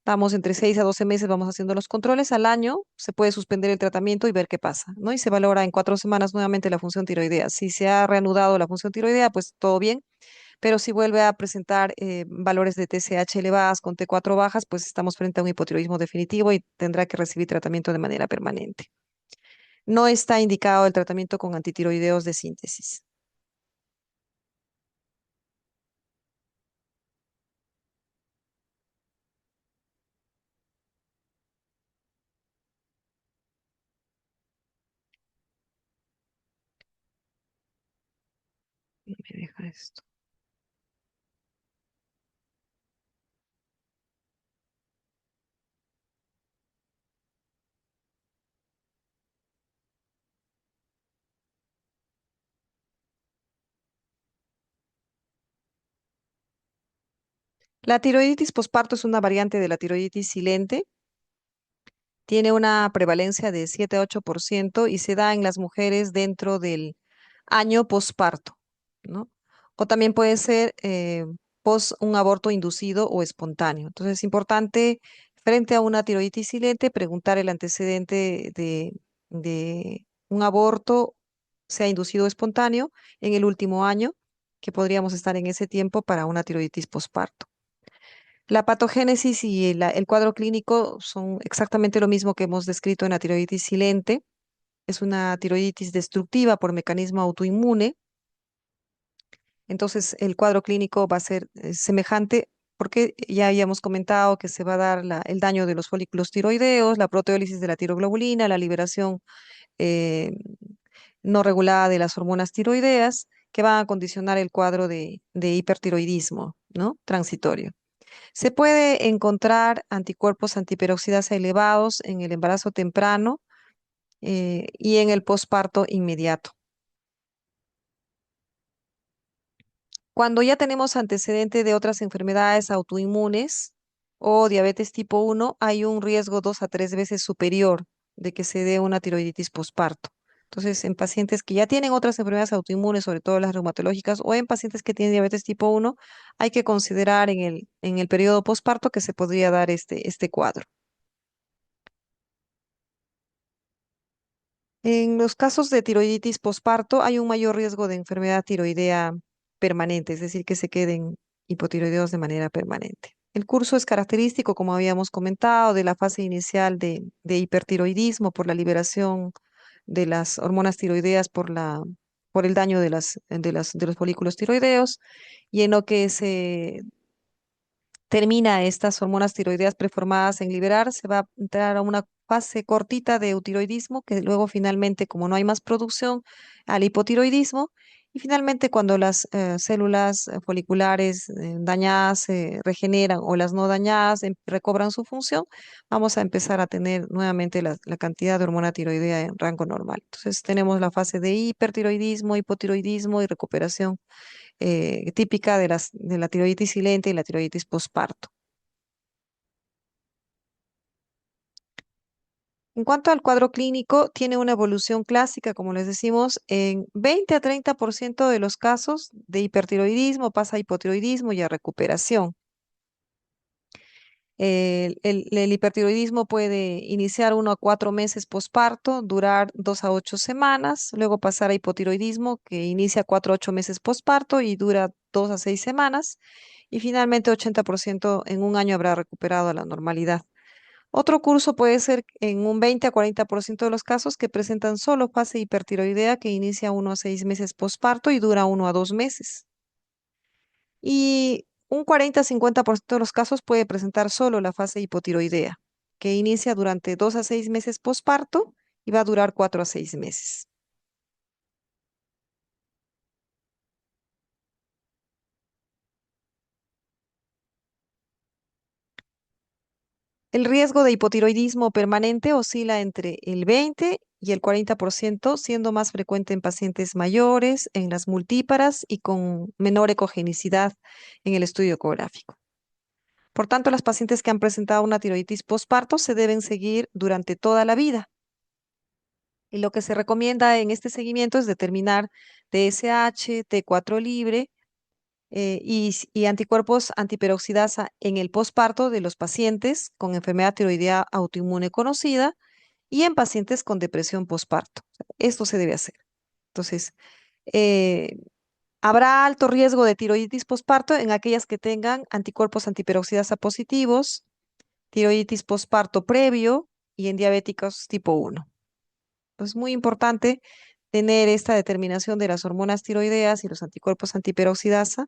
vamos entre 6 a 12 meses, vamos haciendo los controles. Al año se puede suspender el tratamiento y ver qué pasa, ¿no? Y se valora en 4 semanas nuevamente la función tiroidea. Si se ha reanudado la función tiroidea, pues todo bien, pero si vuelve a presentar valores de TSH elevadas con T4 bajas, pues estamos frente a un hipotiroidismo definitivo y tendrá que recibir tratamiento de manera permanente. No está indicado el tratamiento con antitiroideos de síntesis. Me deja esto. La tiroiditis posparto es una variante de la tiroiditis silente. Tiene una prevalencia de 7 a 8% y se da en las mujeres dentro del año posparto, ¿no? O también puede ser pos un aborto inducido o espontáneo. Entonces es importante, frente a una tiroiditis silente, preguntar el antecedente de un aborto, sea inducido o espontáneo, en el último año, que podríamos estar en ese tiempo para una tiroiditis posparto. La patogénesis y el cuadro clínico son exactamente lo mismo que hemos descrito en la tiroiditis silente. Es una tiroiditis destructiva por mecanismo autoinmune. Entonces, el cuadro clínico va a ser semejante porque ya habíamos comentado que se va a dar el daño de los folículos tiroideos, la proteólisis de la tiroglobulina, la liberación eh, no regulada de las hormonas tiroideas que van a condicionar el cuadro de hipertiroidismo, ¿no? Transitorio. Se puede encontrar anticuerpos antiperoxidasa elevados en el embarazo temprano y en el posparto inmediato. Cuando ya tenemos antecedente de otras enfermedades autoinmunes o diabetes tipo 1, hay un riesgo 2 a 3 veces superior de que se dé una tiroiditis posparto. Entonces, en pacientes que ya tienen otras enfermedades autoinmunes, sobre todo las reumatológicas, o en pacientes que tienen diabetes tipo 1, hay que considerar en el periodo posparto que se podría dar este cuadro. En los casos de tiroiditis posparto hay un mayor riesgo de enfermedad tiroidea permanente, es decir, que se queden hipotiroideos de manera permanente. El curso es característico, como habíamos comentado, de la fase inicial de hipertiroidismo por la liberación de las hormonas tiroideas por el daño de los folículos tiroideos y en lo que se termina estas hormonas tiroideas preformadas en liberar, se va a entrar a una fase cortita de eutiroidismo, que luego finalmente, como no hay más producción, al hipotiroidismo. Y finalmente, cuando las células foliculares dañadas se regeneran o las no dañadas recobran su función, vamos a empezar a tener nuevamente la cantidad de hormona tiroidea en rango normal. Entonces, tenemos la fase de hipertiroidismo, hipotiroidismo y recuperación típica de la tiroiditis silente y la tiroiditis posparto. En cuanto al cuadro clínico, tiene una evolución clásica, como les decimos, en 20 a 30% de los casos de hipertiroidismo pasa a hipotiroidismo y a recuperación. El hipertiroidismo puede iniciar 1 a 4 meses posparto, durar 2 a 8 semanas, luego pasar a hipotiroidismo que inicia 4 a 8 meses posparto y dura 2 a 6 semanas, y finalmente 80% en un año habrá recuperado a la normalidad. Otro curso puede ser en un 20 a 40% de los casos que presentan solo fase hipertiroidea que inicia 1 a 6 meses posparto y dura 1 a 2 meses. Y un 40 a 50% de los casos puede presentar solo la fase hipotiroidea, que inicia durante 2 a 6 meses posparto y va a durar 4 a 6 meses. El riesgo de hipotiroidismo permanente oscila entre el 20 y el 40%, siendo más frecuente en pacientes mayores, en las multíparas y con menor ecogenicidad en el estudio ecográfico. Por tanto, las pacientes que han presentado una tiroiditis postparto se deben seguir durante toda la vida. Y lo que se recomienda en este seguimiento es determinar TSH, T4 libre y anticuerpos antiperoxidasa en el posparto de los pacientes con enfermedad tiroidea autoinmune conocida y en pacientes con depresión posparto. Esto se debe hacer. Entonces, eh, habrá alto riesgo de tiroiditis posparto en aquellas que tengan anticuerpos antiperoxidasa positivos, tiroiditis posparto previo y en diabéticos tipo 1. Es muy importante tener esta determinación de las hormonas tiroideas y los anticuerpos antiperoxidasa,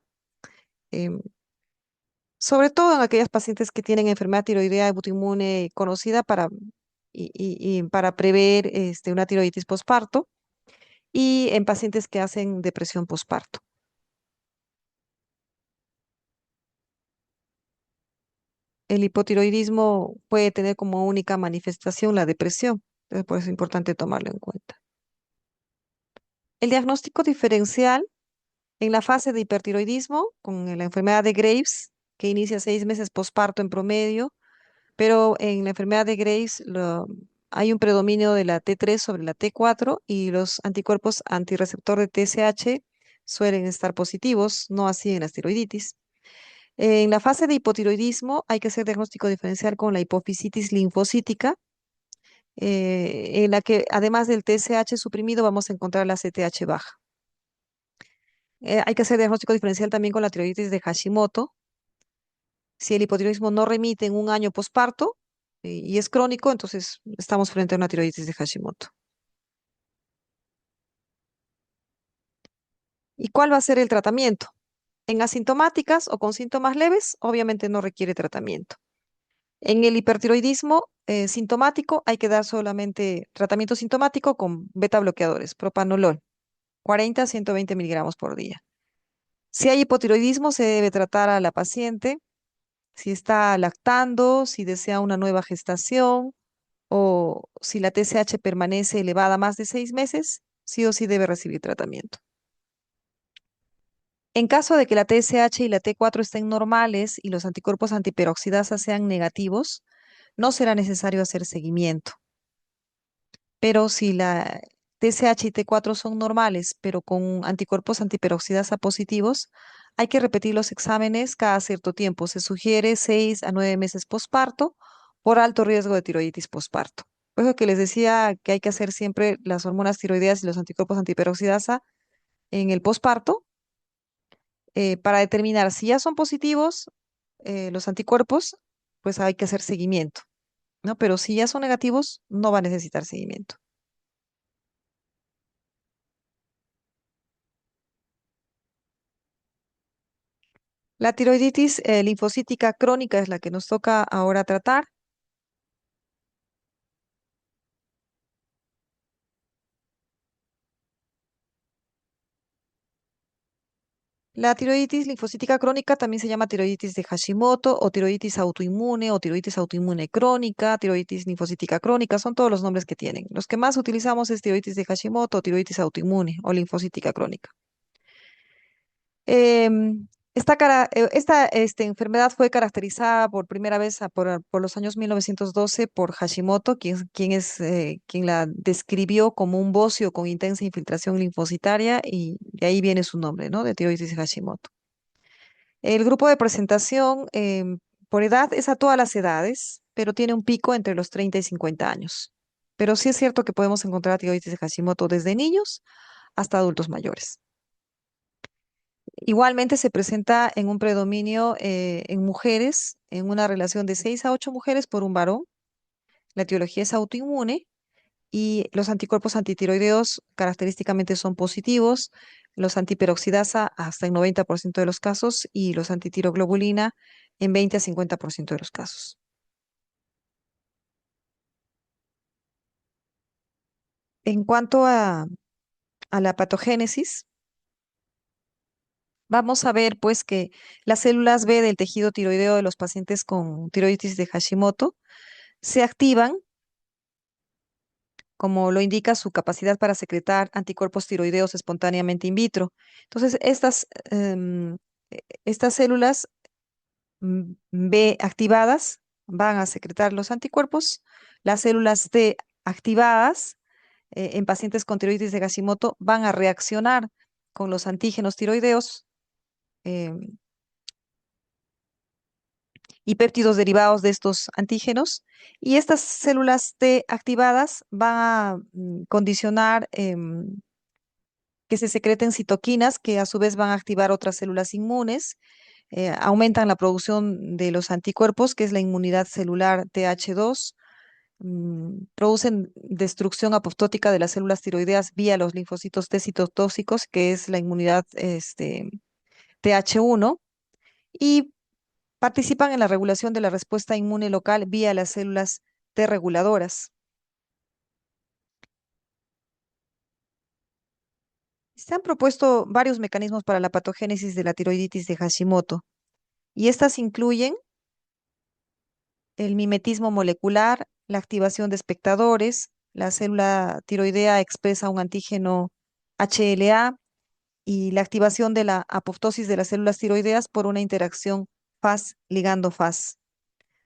em, sobre todo en aquellas pacientes que tienen enfermedad tiroidea autoinmune conocida y para prever una tiroiditis posparto y en pacientes que hacen depresión posparto. El hipotiroidismo puede tener como única manifestación la depresión, entonces por eso es importante tomarlo en cuenta. El diagnóstico diferencial en la fase de hipertiroidismo con la enfermedad de Graves, que inicia 6 meses posparto en promedio, pero en la enfermedad de Graves hay un predominio de la T3 sobre la T4 y los anticuerpos antirreceptor de TSH suelen estar positivos, no así en la tiroiditis. En la fase de hipotiroidismo hay que hacer diagnóstico diferencial con la hipofisitis linfocítica, en la que además del TSH suprimido vamos a encontrar la CTH baja. Hay que hacer diagnóstico diferencial también con la tiroiditis de Hashimoto. Si el hipotiroidismo no remite en un año posparto y es crónico, entonces estamos frente a una tiroiditis de Hashimoto. ¿Y cuál va a ser el tratamiento? En asintomáticas o con síntomas leves, obviamente no requiere tratamiento. En el hipertiroidismo sintomático hay que dar solamente tratamiento sintomático con beta bloqueadores, propanolol, 40 a 120 miligramos por día. Si hay hipotiroidismo, se debe tratar a la paciente si está lactando, si desea una nueva gestación o si la TSH permanece elevada más de 6 meses, sí o sí debe recibir tratamiento. En caso de que la TSH y la T4 estén normales y los anticuerpos antiperoxidasa sean negativos, no será necesario hacer seguimiento. Pero si la TSH y T4 son normales, pero con anticuerpos antiperoxidasa positivos, hay que repetir los exámenes cada cierto tiempo. Se sugiere 6 a 9 meses posparto por alto riesgo de tiroiditis posparto. Por eso que les decía que hay que hacer siempre las hormonas tiroideas y los anticuerpos antiperoxidasa en el posparto para determinar si ya son positivos los anticuerpos, pues hay que hacer seguimiento, ¿no? Pero si ya son negativos, no va a necesitar seguimiento. La tiroiditis linfocítica crónica es la que nos toca ahora tratar. La tiroiditis linfocítica crónica también se llama tiroiditis de Hashimoto o tiroiditis autoinmune crónica, tiroiditis linfocítica crónica, son todos los nombres que tienen. Los que más utilizamos es tiroiditis de Hashimoto o tiroiditis autoinmune o linfocítica crónica. Esta enfermedad fue caracterizada por primera vez por los años 1912 por Hashimoto, quien la describió como un bocio con intensa infiltración linfocitaria y de ahí viene su nombre, ¿no? De tiroides de Hashimoto. El grupo de presentación Por edad es a todas las edades, pero tiene un pico entre los 30 y 50 años. Pero sí es cierto que podemos encontrar tiroides de Hashimoto desde niños hasta adultos mayores. Igualmente se presenta en un predominio en mujeres, en una relación de 6 a 8 mujeres por un varón. La etiología es autoinmune y los anticuerpos antitiroideos característicamente son positivos, los antiperoxidasa hasta en 90% de los casos y los antitiroglobulina en 20 a 50% de los casos. En cuanto a la patogénesis, vamos a ver pues que las células B del tejido tiroideo de los pacientes con tiroiditis de Hashimoto se activan, como lo indica su capacidad para secretar anticuerpos tiroideos espontáneamente in vitro. Entonces, estas células B activadas van a secretar los anticuerpos, las células T activadas en pacientes con tiroides de Hashimoto van a reaccionar con los antígenos tiroideos em, y péptidos derivados de estos antígenos. Y estas células T activadas van a condicionar que se secreten citoquinas que a su vez van a activar otras células inmunes, aumentan la producción de los anticuerpos, que es la inmunidad celular TH2, producen destrucción apoptótica de las células tiroideas vía los linfocitos T citotóxicos, que es la inmunidad TH1, y participan en la regulación de la respuesta inmune local vía las células T reguladoras. Se han propuesto varios mecanismos para la patogénesis de la tiroiditis de Hashimoto, y estas incluyen el mimetismo molecular, la activación de espectadores, la célula tiroidea expresa un antígeno HLA y la activación de la apoptosis de las células tiroideas por una interacción Fas ligando Fas.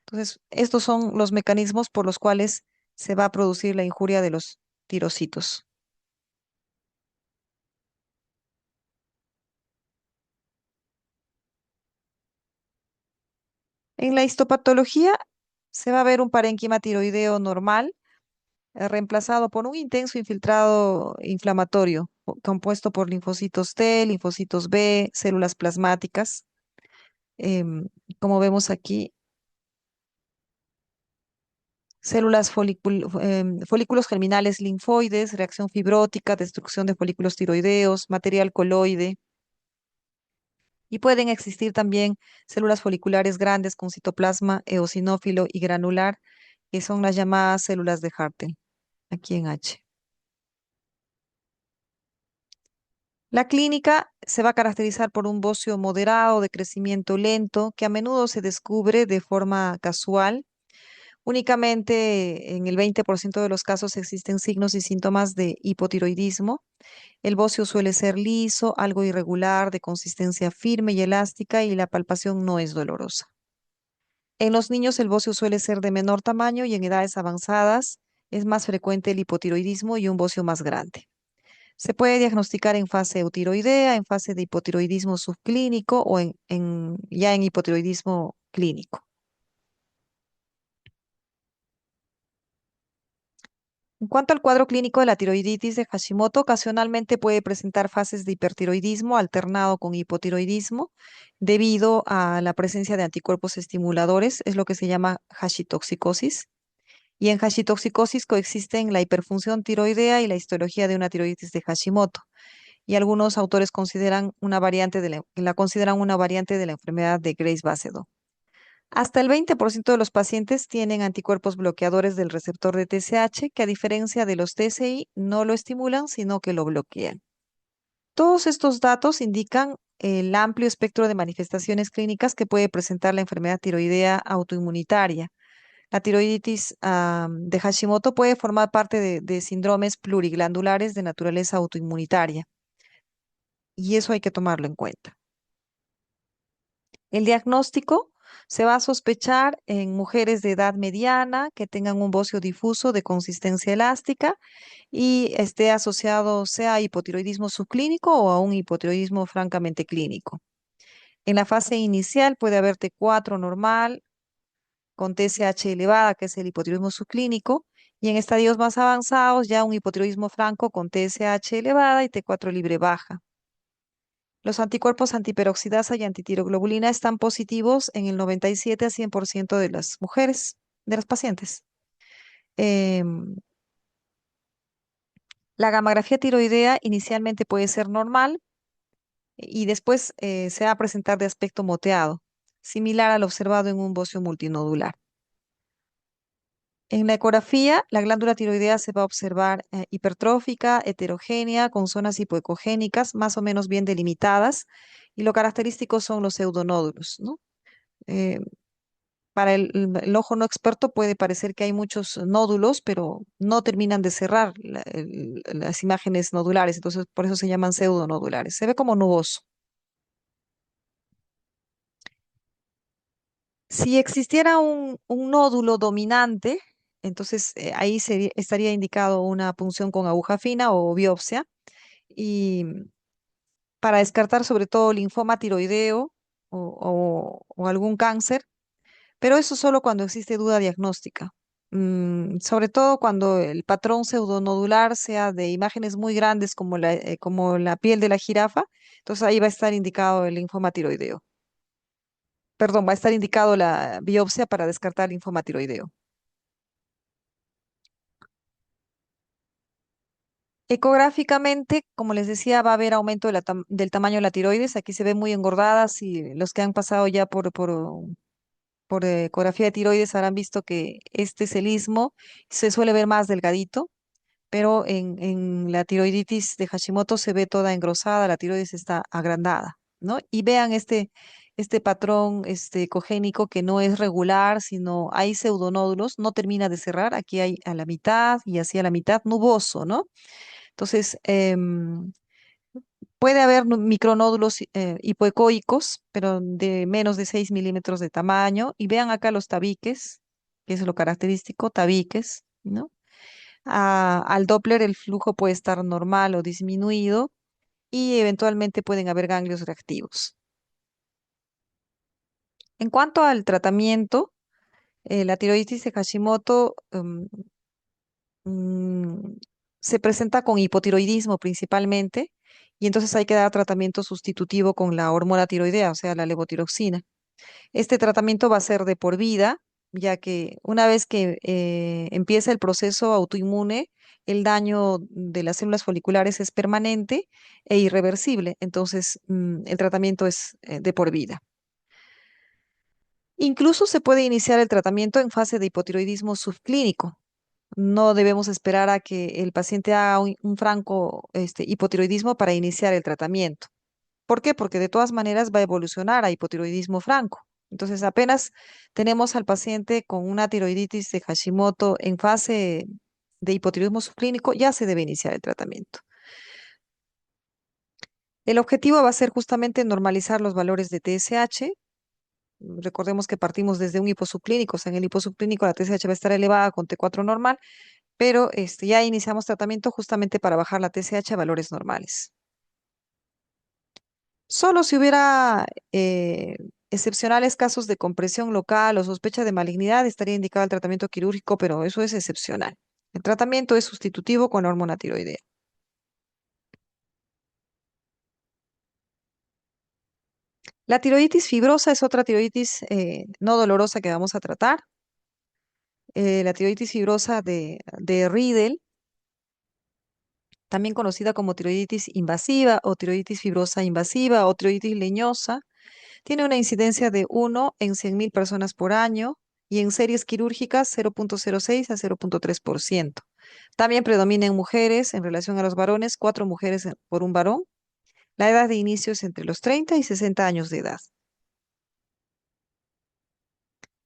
Entonces, estos son los mecanismos por los cuales se va a producir la injuria de los tirocitos. En la histopatología se va a ver un parénquima tiroideo normal, reemplazado por un intenso infiltrado inflamatorio compuesto por linfocitos T, linfocitos B, células plasmáticas. em, Como vemos aquí, folículos germinales linfoides, reacción fibrótica, destrucción de folículos tiroideos, material coloide. Y pueden existir también células foliculares grandes con citoplasma eosinófilo y granular, que son las llamadas células de Hartel, aquí en H. La clínica se va a caracterizar por un bocio moderado de crecimiento lento, que a menudo se descubre de forma casual. Únicamente en el 20% de los casos existen signos y síntomas de hipotiroidismo. El bocio suele ser liso, algo irregular, de consistencia firme y elástica, y la palpación no es dolorosa. En los niños el bocio suele ser de menor tamaño y en edades avanzadas es más frecuente el hipotiroidismo y un bocio más grande. Se puede diagnosticar en fase eutiroidea, en fase de hipotiroidismo subclínico o ya en hipotiroidismo clínico. En cuanto al cuadro clínico de la tiroiditis de Hashimoto, ocasionalmente puede presentar fases de hipertiroidismo alternado con hipotiroidismo debido a la presencia de anticuerpos estimuladores, es lo que se llama hashitoxicosis. Y en hashitoxicosis coexisten la hiperfunción tiroidea y la histología de una tiroiditis de Hashimoto. Y algunos autores consideran una variante la consideran una variante de la enfermedad de Graves-Basedow. Hasta el 20% de los pacientes tienen anticuerpos bloqueadores del receptor de TSH, que a diferencia de los TSI no lo estimulan, sino que lo bloquean. Todos estos datos indican el amplio espectro de manifestaciones clínicas que puede presentar la enfermedad tiroidea autoinmunitaria. La tiroiditis de Hashimoto puede formar parte de síndromes pluriglandulares de naturaleza autoinmunitaria, y eso hay que tomarlo en cuenta. El diagnóstico se va a sospechar en mujeres de edad mediana que tengan un bocio difuso de consistencia elástica y esté asociado sea a hipotiroidismo subclínico o a un hipotiroidismo francamente clínico. En la fase inicial puede haber T4 normal, con TSH elevada, que es el hipotiroidismo subclínico, y en estadios más avanzados ya un hipotiroidismo franco con TSH elevada y T4 libre baja. Los anticuerpos antiperoxidasa y antitiroglobulina están positivos en el 97 a 100% de las mujeres, de las pacientes. Em, la gamografía tiroidea inicialmente puede ser normal y después se va a presentar de aspecto moteado, similar al observado en un bocio multinodular. En la ecografía, la glándula tiroidea se va a observar hipertrófica, heterogénea, con zonas hipoecogénicas más o menos bien delimitadas, y lo característico son los pseudonódulos, ¿no? Eh, para el ojo no experto puede parecer que hay muchos nódulos, pero no terminan de cerrar las imágenes nodulares, entonces por eso se llaman pseudonodulares. Se ve como nuboso. Si existiera un nódulo dominante, entonces ahí estaría indicado una punción con aguja fina o biopsia, y para descartar sobre todo linfoma tiroideo o algún cáncer, pero eso solo cuando existe duda diagnóstica. Sobre todo cuando el patrón pseudonodular sea de imágenes muy grandes como la piel de la jirafa, entonces ahí va a estar indicado el linfoma tiroideo. Perdón, va a estar indicado la biopsia para descartar linfoma tiroideo. Ecográficamente, como les decía, va a haber aumento de del tamaño de la tiroides. Aquí se ve muy engordadas, y los que han pasado ya por ecografía de tiroides habrán visto que este celismo se suele ver más delgadito, pero en la tiroiditis de Hashimoto se ve toda engrosada, la tiroides está agrandada, ¿no? Y vean este patrón ecogénico que no es regular, sino hay pseudonódulos, no termina de cerrar, aquí hay a la mitad y así a la mitad, nuboso, ¿no? Entonces, puede haber micronódulos hipoecoicos, pero de menos de 6 milímetros de tamaño. Y vean acá los tabiques, que es lo característico, tabiques, ¿no? Al Doppler el flujo puede estar normal o disminuido, y eventualmente pueden haber ganglios reactivos. En cuanto al tratamiento, la tiroiditis de Hashimoto mm, se presenta con hipotiroidismo principalmente, y entonces hay que dar tratamiento sustitutivo con la hormona tiroidea, o sea, la levotiroxina. Este tratamiento va a ser de por vida, ya que una vez que empieza el proceso autoinmune, el daño de las células foliculares es permanente e irreversible, entonces el tratamiento es de por vida. Incluso se puede iniciar el tratamiento en fase de hipotiroidismo subclínico. No debemos esperar a que el paciente haga un franco hipotiroidismo para iniciar el tratamiento. ¿Por qué? Porque de todas maneras va a evolucionar a hipotiroidismo franco. Entonces, apenas tenemos al paciente con una tiroiditis de Hashimoto en fase de hipotiroidismo subclínico, ya se debe iniciar el tratamiento. El objetivo va a ser justamente normalizar los valores de TSH. Recordemos que partimos desde un hiposubclínico, o sea, en el hiposubclínico la TSH va a estar elevada con T4 normal, pero ya iniciamos tratamiento justamente para bajar la TSH a valores normales. Solo si hubiera excepcionales casos de compresión local o sospecha de malignidad, estaría indicado el tratamiento quirúrgico, pero eso es excepcional. El tratamiento es sustitutivo con la hormona tiroidea. La tiroiditis fibrosa es otra tiroiditis no dolorosa que vamos a tratar. La tiroiditis fibrosa de Riedel, también conocida como tiroiditis invasiva o tiroiditis fibrosa invasiva o tiroiditis leñosa, tiene una incidencia de 1 en 100.000 personas por año, y en series quirúrgicas 0,06 a 0,3%. También predomina en mujeres en relación a los varones, 4 mujeres por un varón. La edad de inicio es entre los 30 y 60 años de edad.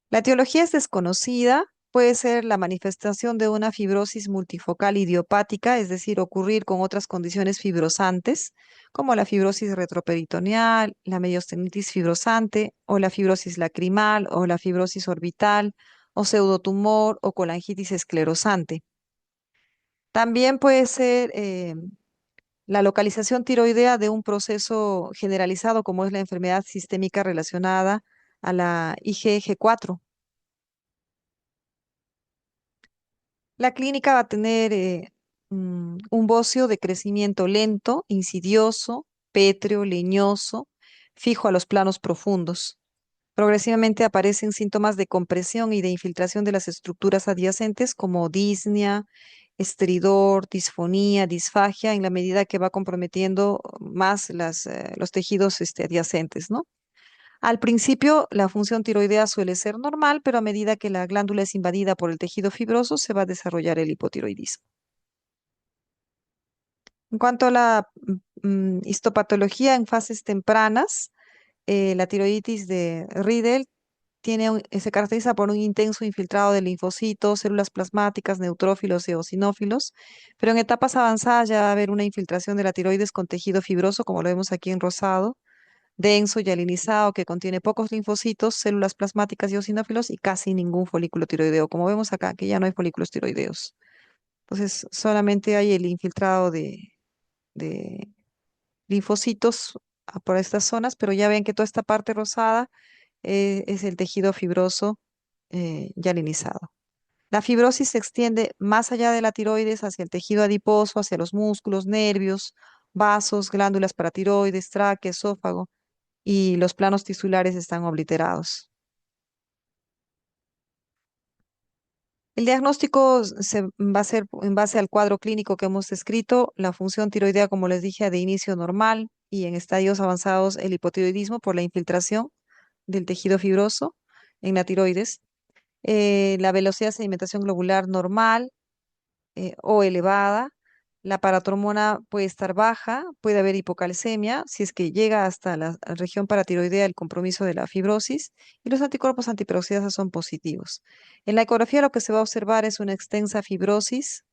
La etiología es desconocida. Puede ser la manifestación de una fibrosis multifocal idiopática, es decir, ocurrir con otras condiciones fibrosantes, como la fibrosis retroperitoneal, la mediostenitis fibrosante, o la fibrosis lacrimal, o la fibrosis orbital, o pseudotumor, o colangitis esclerosante. También puede ser la localización tiroidea de un proceso generalizado, como es la enfermedad sistémica relacionada a la IgG4. La clínica va a tener un bocio de crecimiento lento, insidioso, pétreo, leñoso, fijo a los planos profundos. Progresivamente aparecen síntomas de compresión y de infiltración de las estructuras adyacentes como disnea, estridor, disfonía, disfagia, en la medida que va comprometiendo más los tejidos adyacentes, ¿no? Al principio, la función tiroidea suele ser normal, pero a medida que la glándula es invadida por el tejido fibroso, se va a desarrollar el hipotiroidismo. En cuanto a la histopatología en fases tempranas, la tiroiditis de Riedel se caracteriza por un intenso infiltrado de linfocitos, células plasmáticas, neutrófilos y eosinófilos, pero en etapas avanzadas ya va a haber una infiltración de la tiroides con tejido fibroso, como lo vemos aquí en rosado, denso y alinizado, que contiene pocos linfocitos, células plasmáticas y eosinófilos y casi ningún folículo tiroideo, como vemos acá, que ya no hay folículos tiroideos. Entonces, solamente hay el infiltrado de linfocitos por estas zonas, pero ya ven que toda esta parte rosada es el tejido fibroso yalinizado. La fibrosis se extiende más allá de la tiroides hacia el tejido adiposo, hacia los músculos, nervios, vasos, glándulas paratiroides, tráquea, esófago, y los planos tisulares están obliterados. El diagnóstico se va a ser en base al cuadro clínico que hemos descrito, la función tiroidea, como les dije, de inicio normal y en estadios avanzados el hipotiroidismo por la infiltración del tejido fibroso en la tiroides. La velocidad de sedimentación globular normal o elevada. La paratormona puede estar baja, puede haber hipocalcemia si es que llega hasta la región paratiroidea el compromiso de la fibrosis y los anticuerpos antiperoxidasa son positivos. En la ecografía lo que se va a observar es una extensa fibrosis,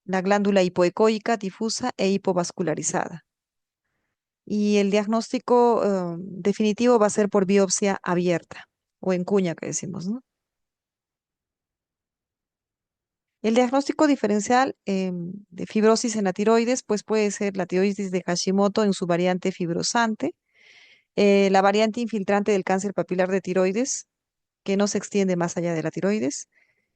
la glándula hipoecoica difusa e hipovascularizada. Y el diagnóstico definitivo va a ser por biopsia abierta o en cuña que decimos, ¿no? El diagnóstico diferencial de fibrosis en la tiroides, pues puede ser la tiroides de Hashimoto en su variante fibrosante, la variante infiltrante del cáncer papilar de tiroides, que no se extiende más allá de la tiroides,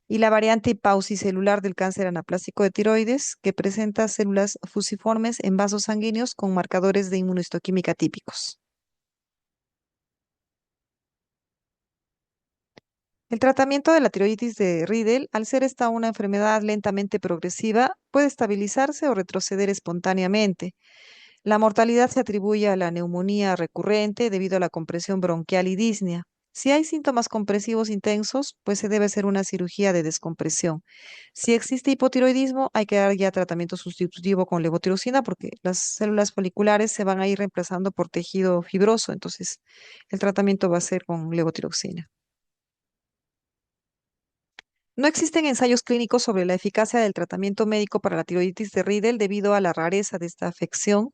y la variante paucicelular del cáncer anaplásico de tiroides, que presenta células fusiformes en vasos sanguíneos con marcadores de inmunohistoquímica típicos. El tratamiento de la tiroiditis de Riedel, al ser esta una enfermedad lentamente progresiva, puede estabilizarse o retroceder espontáneamente. La mortalidad se atribuye a la neumonía recurrente debido a la compresión bronquial y disnea. Si hay síntomas compresivos intensos, pues se debe hacer una cirugía de descompresión. Si existe hipotiroidismo, hay que dar ya tratamiento sustitutivo con levotiroxina porque las células foliculares se van a ir reemplazando por tejido fibroso, entonces el tratamiento va a ser con levotiroxina. No existen ensayos clínicos sobre la eficacia del tratamiento médico para la tiroiditis de Riedel debido a la rareza de esta afección.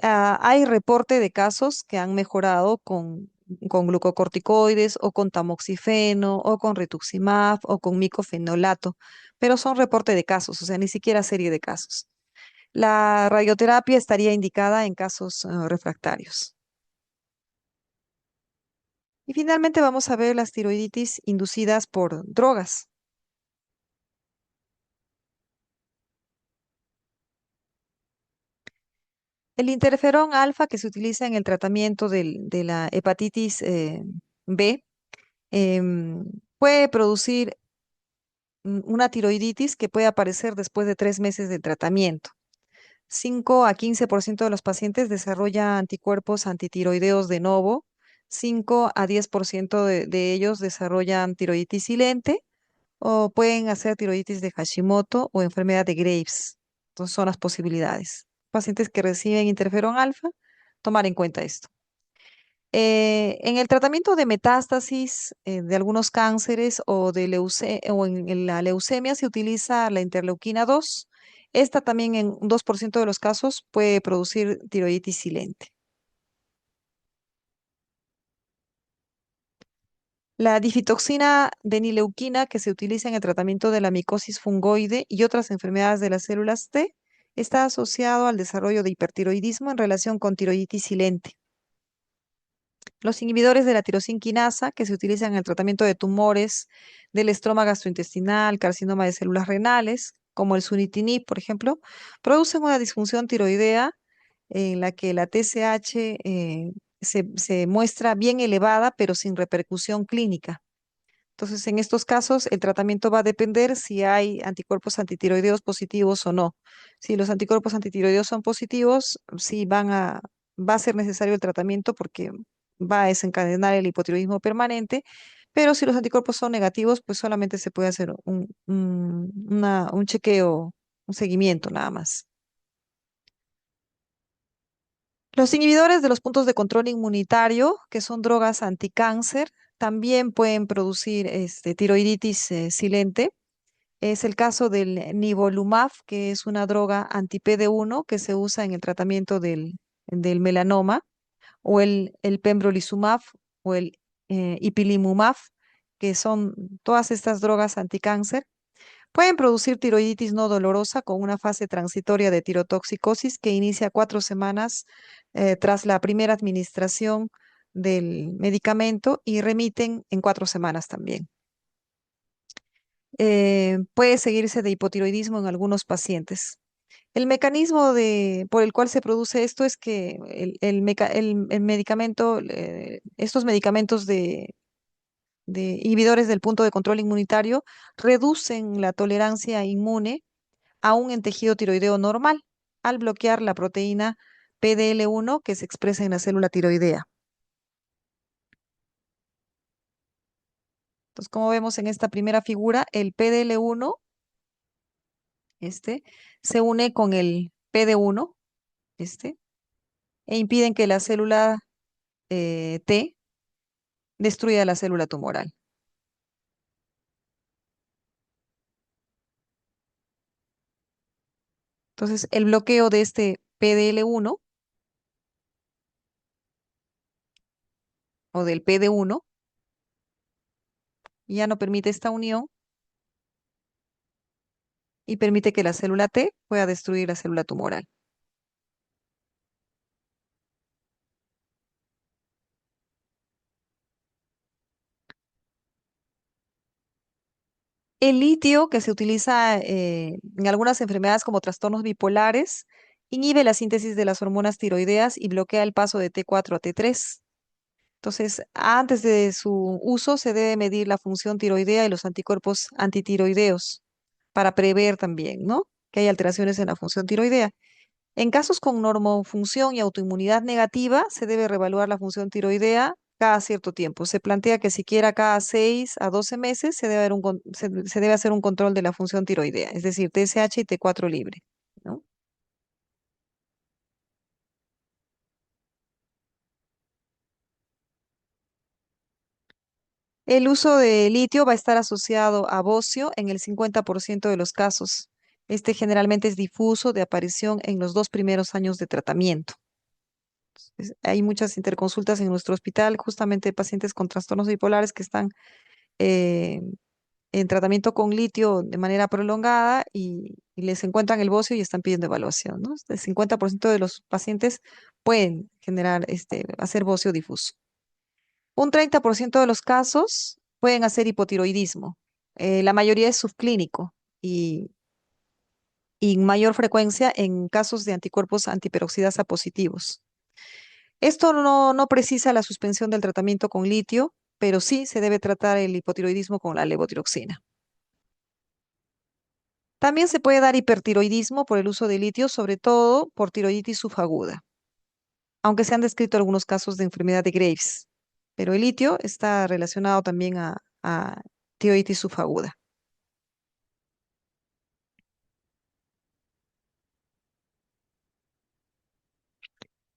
Hay reporte de casos que han mejorado con glucocorticoides o con tamoxifeno o con rituximab o con micofenolato, pero son reporte de casos, o sea, ni siquiera serie de casos. La radioterapia estaría indicada en casos refractarios. Y finalmente vamos a ver las tiroiditis inducidas por drogas. El interferón alfa que se utiliza en el tratamiento de la hepatitis B em, puede producir una tiroiditis que puede aparecer después de 3 meses de tratamiento. 5 a 15% de los pacientes desarrollan anticuerpos antitiroideos de novo. 5 a 10% de ellos desarrollan tiroiditis silente o pueden hacer tiroiditis de Hashimoto o enfermedad de Graves. Entonces son las posibilidades. Pacientes que reciben interferón alfa, tomar en cuenta esto. En el tratamiento de metástasis de algunos cánceres o en la leucemia se utiliza la interleuquina 2. Esta también en un 2% de los casos puede producir tiroiditis silente. La difitoxina denileuquina que se utiliza en el tratamiento de la micosis fungoide y otras enfermedades de las células T está asociado al desarrollo de hipertiroidismo en relación con tiroiditis silente. Los inhibidores de la tirosinquinasa, que se utilizan en el tratamiento de tumores del estroma gastrointestinal, carcinoma de células renales, como el sunitinib, por ejemplo, producen una disfunción tiroidea en la que la TSH se muestra bien elevada, pero sin repercusión clínica. Entonces, en estos casos, el tratamiento va a depender si hay anticuerpos antitiroideos positivos o no. Si los anticuerpos antitiroideos son positivos, sí va a ser necesario el tratamiento porque va a desencadenar el hipotiroidismo permanente, pero si los anticuerpos son negativos, pues solamente se puede hacer un chequeo, un seguimiento nada más. Los inhibidores de los puntos de control inmunitario, que son drogas anticáncer, también pueden producir tiroiditis silente. Es el caso del nivolumab, que es una droga anti-PD1 que se usa en el tratamiento del melanoma, o el pembrolizumab o el ipilimumab, que son todas estas drogas anticáncer. Pueden producir tiroiditis no dolorosa con una fase transitoria de tirotoxicosis que inicia 4 semanas tras la primera administración del medicamento y remiten en 4 semanas también. Puede seguirse de hipotiroidismo en algunos pacientes. El mecanismo por el cual se produce esto es que el medicamento, estos medicamentos de inhibidores del punto de control inmunitario reducen la tolerancia inmune aún en tejido tiroideo normal al bloquear la proteína PDL1 que se expresa en la célula tiroidea. Entonces, como vemos en esta primera figura, el PDL1 este, se une con el PD1 este, e impiden que la célula T destruya la célula tumoral. Entonces, el bloqueo de este PDL1 o del PD1 ya no permite esta unión y permite que la célula T pueda destruir la célula tumoral. El litio, que se utiliza en algunas enfermedades como trastornos bipolares, inhibe la síntesis de las hormonas tiroideas y bloquea el paso de T4 a T3. Entonces, antes de su uso, se debe medir la función tiroidea y los anticuerpos antitiroideos para prever también, ¿no? Que hay alteraciones en la función tiroidea. En casos con normofunción y autoinmunidad negativa, se debe reevaluar la función tiroidea cada cierto tiempo. Se plantea que siquiera cada 6 a 12 meses se debe hacer un control de la función tiroidea, es decir, TSH y T4 libre, ¿no? El uso de litio va a estar asociado a bocio en el 50% de los casos. Este generalmente es difuso de aparición en los 2 primeros años de tratamiento. Hay muchas interconsultas en nuestro hospital, justamente de pacientes con trastornos bipolares que están eh, en tratamiento con litio de manera prolongada y les encuentran el bocio y están pidiendo evaluación, ¿no? El 50% de los pacientes pueden hacer bocio difuso. Un 30% de los casos pueden hacer hipotiroidismo. La mayoría es subclínico y en mayor frecuencia en casos de anticuerpos antiperoxidasa positivos. Esto no precisa la suspensión del tratamiento con litio, pero sí se debe tratar el hipotiroidismo con la levotiroxina. También se puede dar hipertiroidismo por el uso de litio, sobre todo por tiroiditis subaguda, aunque se han descrito algunos casos de enfermedad de Graves, pero el litio está relacionado también a tiroiditis subaguda.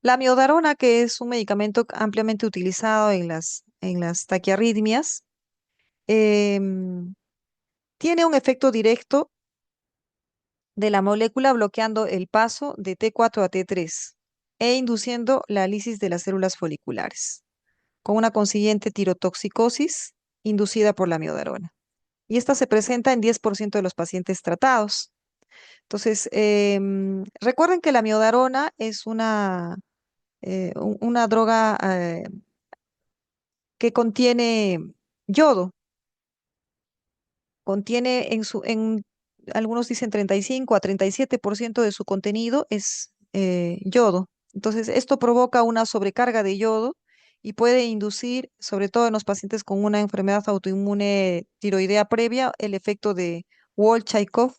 La miodarona, que es un medicamento ampliamente utilizado en las taquiarritmias, em, tiene un efecto directo de la molécula bloqueando el paso de T4 a T3 e induciendo la lisis de las células foliculares, con una consiguiente tirotoxicosis inducida por la miodarona. Y esta se presenta en 10% de los pacientes tratados. Entonces, recuerden que la miodarona es una droga que contiene yodo. Contiene algunos dicen 35 a 37% de su contenido es yodo. Entonces, esto provoca una sobrecarga de yodo y puede inducir, sobre todo en los pacientes con una enfermedad autoinmune tiroidea previa, el efecto de Wall-Chaikov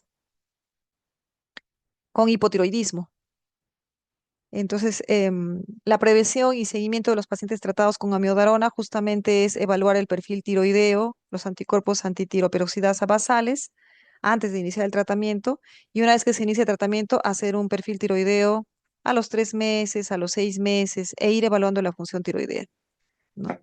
con hipotiroidismo. Entonces, la prevención y seguimiento de los pacientes tratados con amiodarona justamente es evaluar el perfil tiroideo, los anticuerpos antitiroperoxidasa basales antes de iniciar el tratamiento y una vez que se inicia el tratamiento, hacer un perfil tiroideo a los 3 meses, a los 6 meses e ir evaluando la función tiroidea, ¿no?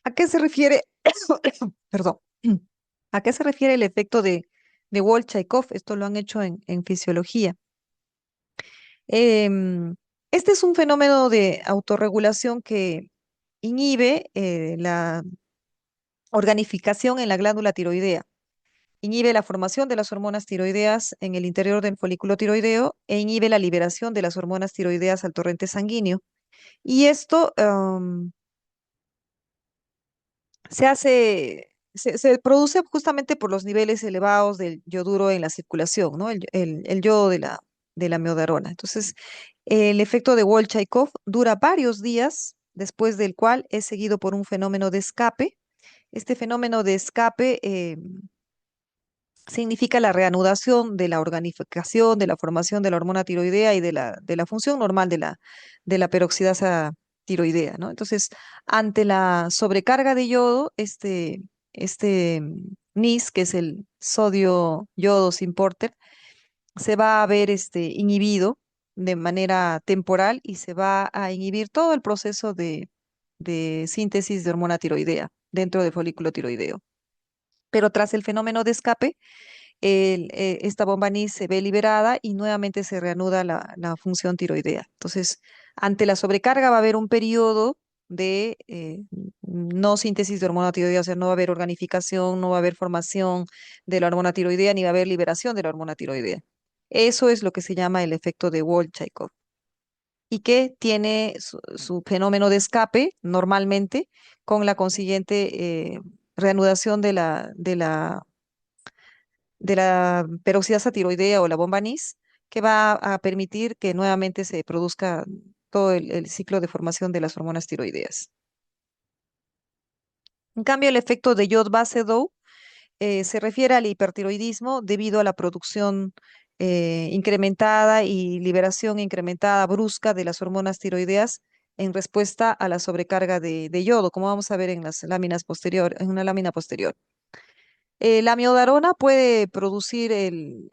¿A qué se refiere, perdón, a qué se refiere el efecto de Wall-Chaikov? Esto lo han hecho en fisiología. Em, este es un fenómeno de autorregulación que inhibe la organificación en la glándula tiroidea, inhibe la formación de las hormonas tiroideas en el interior del folículo tiroideo e inhibe la liberación de las hormonas tiroideas al torrente sanguíneo. Y esto se produce justamente por los niveles elevados del yoduro en la circulación, ¿no? El yodo de la miodarona. Entonces, el efecto de Wall-Chaikov dura varios días, después del cual es seguido por un fenómeno de escape. Este fenómeno de escape significa la reanudación de la organificación, de la formación de la hormona tiroidea y de la función normal de la peroxidasa tiroidea, ¿no? Entonces, ante la sobrecarga de yodo, NIS, que es el sodio yodo importer, se va a ver inhibido de manera temporal y se va a inhibir todo el proceso de síntesis de hormona tiroidea dentro del folículo tiroideo. Pero tras el fenómeno de escape, esta bomba NIS se ve liberada y nuevamente se reanuda la función tiroidea. Entonces, ante la sobrecarga va a haber un periodo de no síntesis de hormona tiroidea, o sea, no va a haber organificación, no va a haber formación de la hormona tiroidea, ni va a haber liberación de la hormona tiroidea. Eso es lo que se llama el efecto de Wall-Chaikov y que tiene su fenómeno de escape normalmente con la consiguiente reanudación de la peroxidasa tiroidea o la bomba NIS, que va a permitir que nuevamente se produzca todo el ciclo de formación de las hormonas tiroideas. En cambio, el efecto de Yod-Basedow se refiere al hipertiroidismo debido a la producción incrementada y liberación incrementada brusca de las hormonas tiroideas en respuesta a la sobrecarga de yodo, como vamos a ver en las láminas posterior, en una lámina posterior. La miodarona puede producir el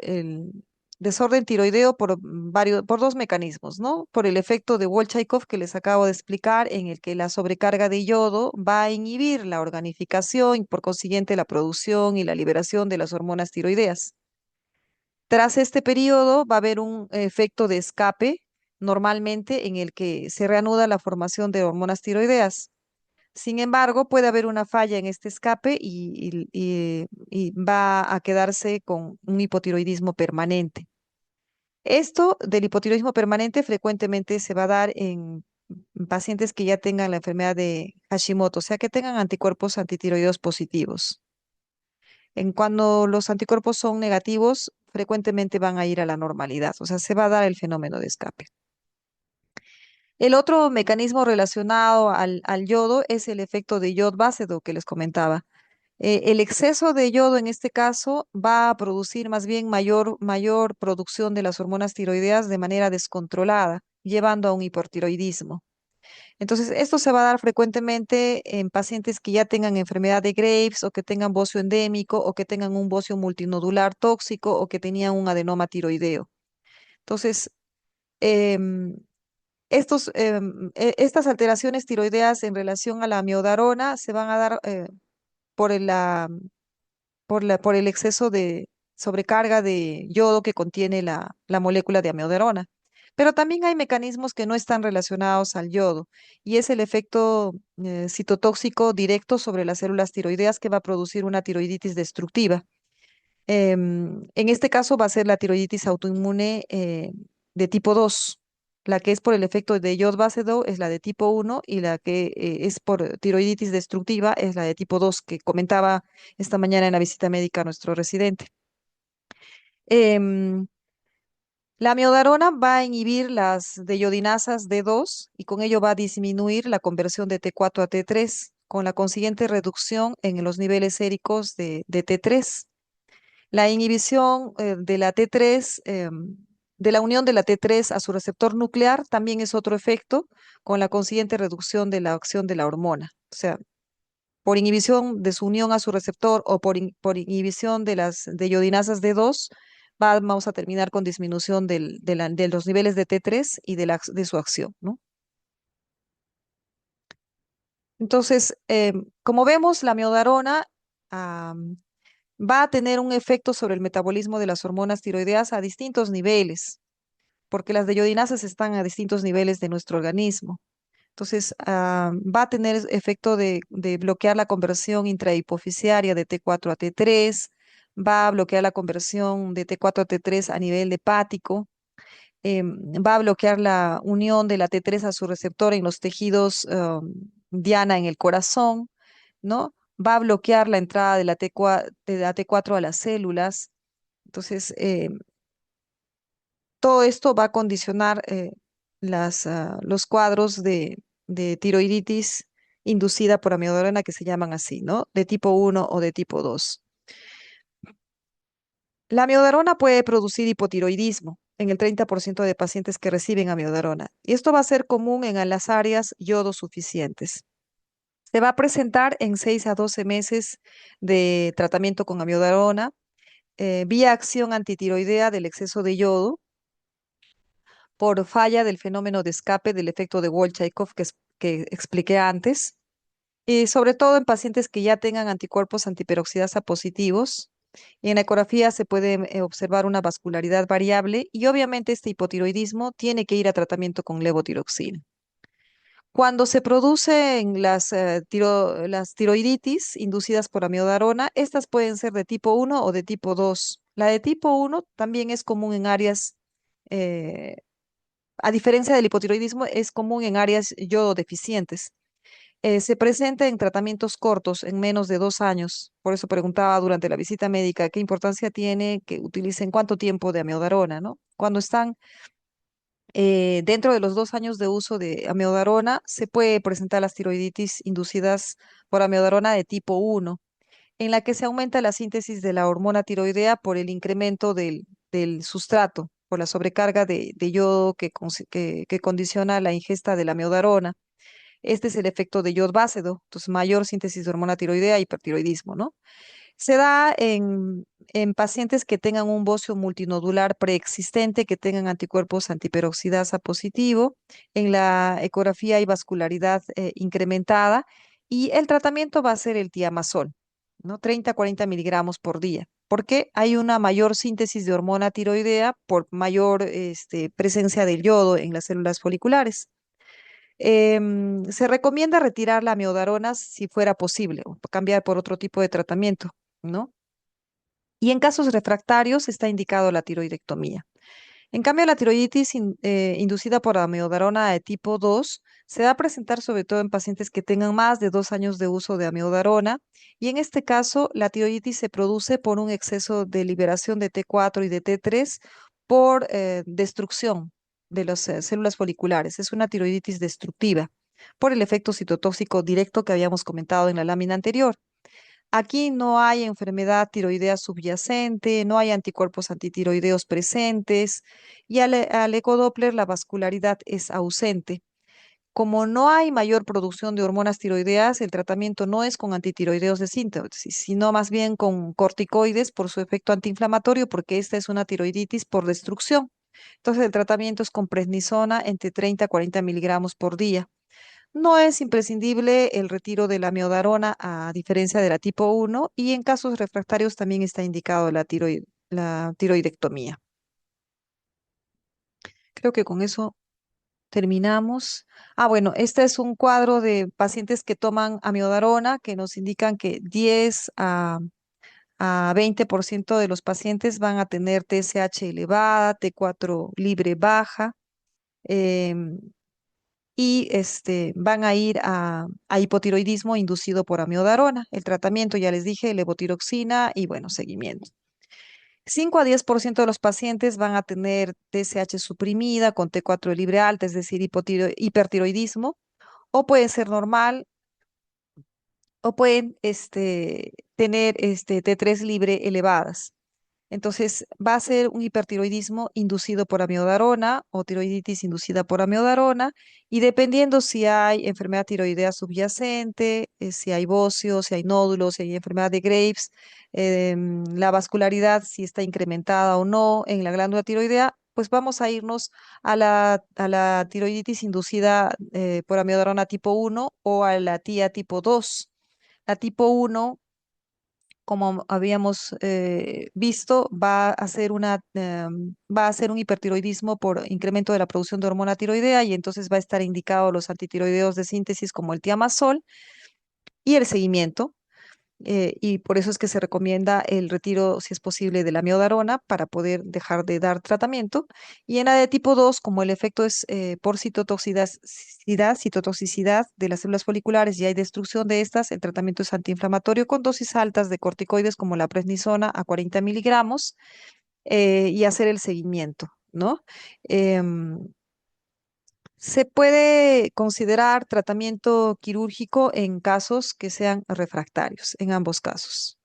desorden tiroideo por dos mecanismos, ¿no? Por el efecto de Wall-Chaikov que les acabo de explicar, en el que la sobrecarga de yodo va a inhibir la organificación y por consiguiente la producción y la liberación de las hormonas tiroideas. Tras este periodo va a haber un efecto de escape normalmente en el que se reanuda la formación de hormonas tiroideas. Sin embargo, puede haber una falla en este escape y va a quedarse con un hipotiroidismo permanente. Esto del hipotiroidismo permanente frecuentemente se va a dar en pacientes que ya tengan la enfermedad de Hashimoto, o sea, que tengan anticuerpos antitiroideos positivos. En cuando los anticuerpos son negativos, frecuentemente van a ir a la normalidad, o sea, se va a dar el fenómeno de escape. El otro mecanismo relacionado al yodo es el efecto de Yod-Basedow que les comentaba. El exceso de yodo en este caso va a producir más bien mayor producción de las hormonas tiroideas de manera descontrolada, llevando a un hipertiroidismo. Entonces, esto se va a dar frecuentemente en pacientes que ya tengan enfermedad de Graves o que tengan bocio endémico o que tengan un bocio multinodular tóxico o que tenían un adenoma tiroideo. Entonces, em, estas alteraciones tiroideas en relación a la amiodarona se van a dar por por el exceso de sobrecarga de yodo que contiene la molécula de amiodarona. Pero también hay mecanismos que no están relacionados al yodo y es el efecto citotóxico directo sobre las células tiroideas que va a producir una tiroiditis destructiva. En este caso va a ser la tiroiditis autoinmune de tipo 2. La que es por el efecto de Jod Basedow es la de tipo 1 y la que es por tiroiditis destructiva es la de tipo 2 que comentaba esta mañana en la visita médica a nuestro residente. Em, la amiodarona va a inhibir las deyodinasas D2 y con ello va a disminuir la conversión de T4 a T3 con la consiguiente reducción en los niveles séricos de T3. La inhibición de la T3, de la unión de la T3 a su receptor nuclear, también es otro efecto, con la consiguiente reducción de la acción de la hormona. O sea, por inhibición de su unión a su receptor o por inhibición de las de iodinasas D2, vamos a terminar con disminución de los niveles de T3 y de su acción, ¿no? Entonces, como vemos, la miodarona va a tener un efecto sobre el metabolismo de las hormonas tiroideas a distintos niveles, porque las deyodinasas están a distintos niveles de nuestro organismo. Entonces, va a tener efecto de bloquear la conversión intrahipoficiaria de T4 a T3, va a bloquear la conversión de T4 a T3 a nivel hepático, va a bloquear la unión de la T3 a su receptor en los tejidos diana en el corazón, ¿no? Va a bloquear la entrada de la T4 a las células. Entonces, todo esto va a condicionar los cuadros de tiroiditis inducida por amiodarona que se llaman así, ¿no? De tipo 1 o de tipo 2. La amiodarona puede producir hipotiroidismo en el 30% de pacientes que reciben amiodarona y esto va a ser común en las áreas yodo suficientes. Se va a presentar en 6 a 12 meses de tratamiento con amiodarona vía acción antitiroidea del exceso de yodo por falla del fenómeno de escape del efecto de Wolff-Chaikoff que expliqué antes, y sobre todo en pacientes que ya tengan anticuerpos antiperoxidasa positivos. Y en la ecografía se puede observar una vascularidad variable y obviamente este hipotiroidismo tiene que ir a tratamiento con levotiroxina. Cuando se producen las tiroiditis inducidas por amiodarona, estas pueden ser de tipo 1 o de tipo 2. La de tipo 1 también es común en áreas eh, a diferencia del hipotiroidismo, es común en áreas yodo deficientes. Se presenta en tratamientos cortos, en menos de 2 años. Por eso preguntaba durante la visita médica qué importancia tiene que utilicen cuánto tiempo de amiodarona, ¿no? Cuando están dentro de los 2 años de uso de amiodarona, se puede presentar las tiroiditis inducidas por amiodarona de tipo 1, en la que se aumenta la síntesis de la hormona tiroidea por el incremento del sustrato, por la sobrecarga de yodo que condiciona la ingesta de la amiodarona. Este es el efecto de Jod Basedow, entonces mayor síntesis de hormona tiroidea, hipertiroidismo, ¿no? Se da en pacientes que tengan un bocio multinodular preexistente, que tengan anticuerpos antiperoxidasa positivo. En la ecografía hay vascularidad incrementada y el tratamiento va a ser el tiamazol, ¿no? 30 a 40 miligramos por día, porque hay una mayor síntesis de hormona tiroidea por mayor presencia del yodo en las células foliculares. Se recomienda retirar la amiodarona si fuera posible o cambiar por otro tipo de tratamiento, ¿no? Y en casos refractarios está indicado la tiroidectomía. En cambio, la tiroiditis inducida por amiodarona de tipo 2 se va a presentar sobre todo en pacientes que tengan más de 2 años de uso de amiodarona y en este caso la tiroiditis se produce por un exceso de liberación de T4 y de T3 por destrucción de las células foliculares. Es una tiroiditis destructiva por el efecto citotóxico directo que habíamos comentado en la lámina anterior. Aquí no hay enfermedad tiroidea subyacente, no hay anticuerpos antitiroideos presentes y al ecodoppler la vascularidad es ausente. Como no hay mayor producción de hormonas tiroideas, el tratamiento no es con antitiroideos de síntesis, sino más bien con corticoides por su efecto antiinflamatorio, porque esta es una tiroiditis por destrucción. Entonces, el tratamiento es con prednisona entre 30 a 40 miligramos por día. No es imprescindible el retiro de la miodarona a diferencia de la tipo 1 y en casos refractarios también está indicado la tiroidectomía. Creo que con eso terminamos. Bueno, este es un cuadro de pacientes que toman amiodarona que nos indican que 10 a 20% de los pacientes van a tener TSH elevada, T4 libre baja, em, y van a ir a hipotiroidismo inducido por amiodarona. El tratamiento, ya les dije, levotiroxina y bueno, seguimiento. 5 a 10% de los pacientes van a tener TSH suprimida con T4 libre alta, es decir, hipertiroidismo, o puede ser normal, o pueden tener T3 libre elevadas. Entonces, va a ser un hipertiroidismo inducido por amiodarona o tiroiditis inducida por amiodarona, y dependiendo si hay enfermedad tiroidea subyacente, si hay bocio, si hay nódulos, si hay enfermedad de Graves, la vascularidad, si está incrementada o no en la glándula tiroidea, pues vamos a irnos a la tiroiditis inducida por amiodarona tipo 1 o a la TIA tipo 2. La tipo 1, como habíamos visto, va a ser un hipertiroidismo por incremento de la producción de hormona tiroidea, y entonces va a estar indicado los antitiroideos de síntesis como el tiamazol y el seguimiento. Y por eso es que se recomienda el retiro, si es posible, de la miodarona para poder dejar de dar tratamiento. Y en la de tipo 2, como el efecto es por citotoxicidad de las células foliculares y hay destrucción de estas, el tratamiento es antiinflamatorio con dosis altas de corticoides como la prednisona a 40 miligramos, y hacer el seguimiento, ¿no? Em, Se puede considerar tratamiento quirúrgico en casos que sean refractarios, en ambos casos.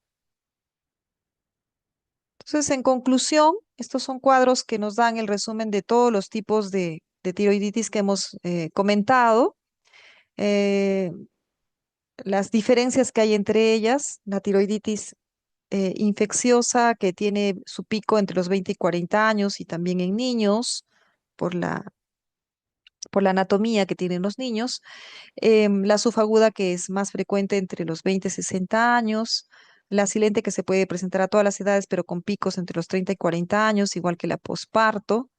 Entonces, en conclusión, estos son cuadros que nos dan el resumen de todos los tipos de tiroiditis que hemos comentado, eh, las diferencias que hay entre ellas, la tiroiditis infecciosa que tiene su pico entre los 20 y 40 años y también en niños por por la anatomía que tienen los niños, la subaguda que es más frecuente entre los 20 y 60 años, la silente que se puede presentar a todas las edades, pero con picos entre los 30 y 40 años, igual que la posparto,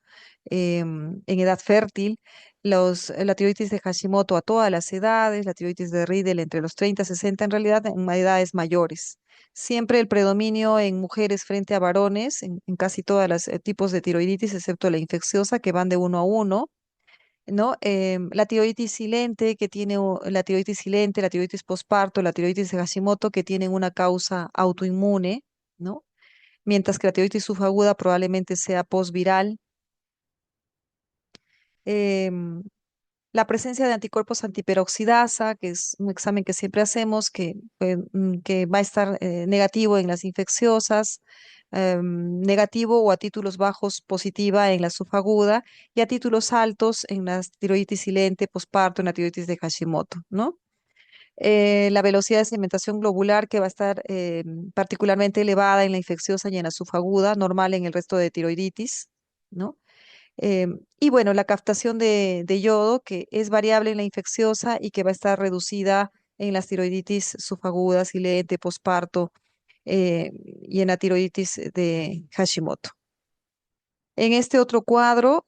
en edad fértil, la tiroides de Hashimoto a todas las edades, la tiroides de Riedel entre los 30 y 60, en realidad en edades mayores. Siempre el predominio en mujeres frente a varones, en casi todos los tipos de tiroiditis, excepto la infecciosa, que van de uno a uno, ¿no? La tiroides silente, la tiroides silente, la tiroides posparto, la tiroides de Hashimoto, que tienen una causa autoinmune, ¿no? Mientras que la tiroides subaguda probablemente sea postviral. Em, la presencia de anticuerpos antiperoxidasa, que es un examen que siempre hacemos, que va a estar negativo en las infecciosas, negativo o a títulos bajos positiva en la subaguda, y a títulos altos en la tiroides silente, posparto, en la tiroides de Hashimoto, ¿no? La velocidad de sedimentación globular, que va a estar particularmente elevada en la infecciosa y en la subaguda, normal en el resto de tiroiditis, ¿no? Y bueno, la captación de yodo, que es variable en la infecciosa y que va a estar reducida en las tiroiditis subagudas, silente, posparto, y en la tiroiditis de Hashimoto. En este otro cuadro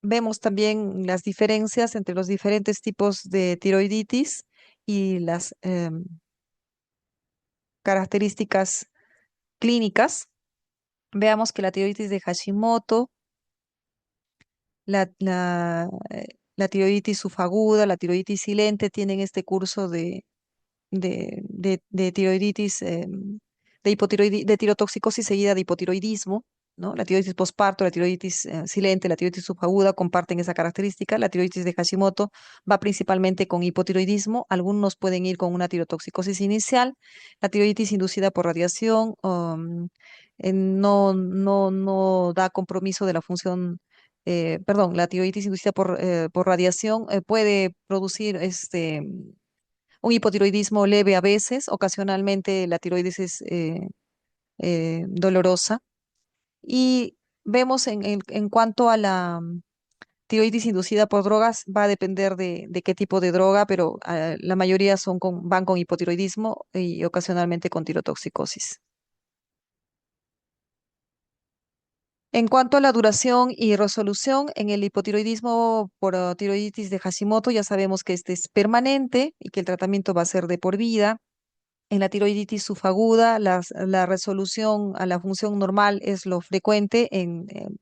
vemos también las diferencias entre los diferentes tipos de tiroiditis y las características clínicas. Veamos que la tiroiditis de Hashimoto, la tiroiditis subaguda, la tiroiditis silente tienen este curso de tiroiditis, de tirotoxicosis seguida de hipotiroidismo, ¿no? La tiroiditis posparto, la tiroiditis silente, la tiroiditis subaguda comparten esa característica. La tiroiditis de Hashimoto va principalmente con hipotiroidismo, algunos pueden ir con una tirotoxicosis inicial. La tiroiditis inducida por radiación no da compromiso de la función. Perdón, la tiroiditis inducida por radiación puede producir un hipotiroidismo leve a veces, ocasionalmente la tiroides es dolorosa. Y vemos en cuanto a la tiroides inducida por drogas, va a depender de qué tipo de droga, pero la mayoría van con hipotiroidismo y ocasionalmente con tirotoxicosis. En cuanto a la duración y resolución, en el hipotiroidismo por tiroiditis de Hashimoto ya sabemos que este es permanente y que el tratamiento va a ser de por vida. En la tiroiditis subaguda, la resolución a la función normal es lo frecuente,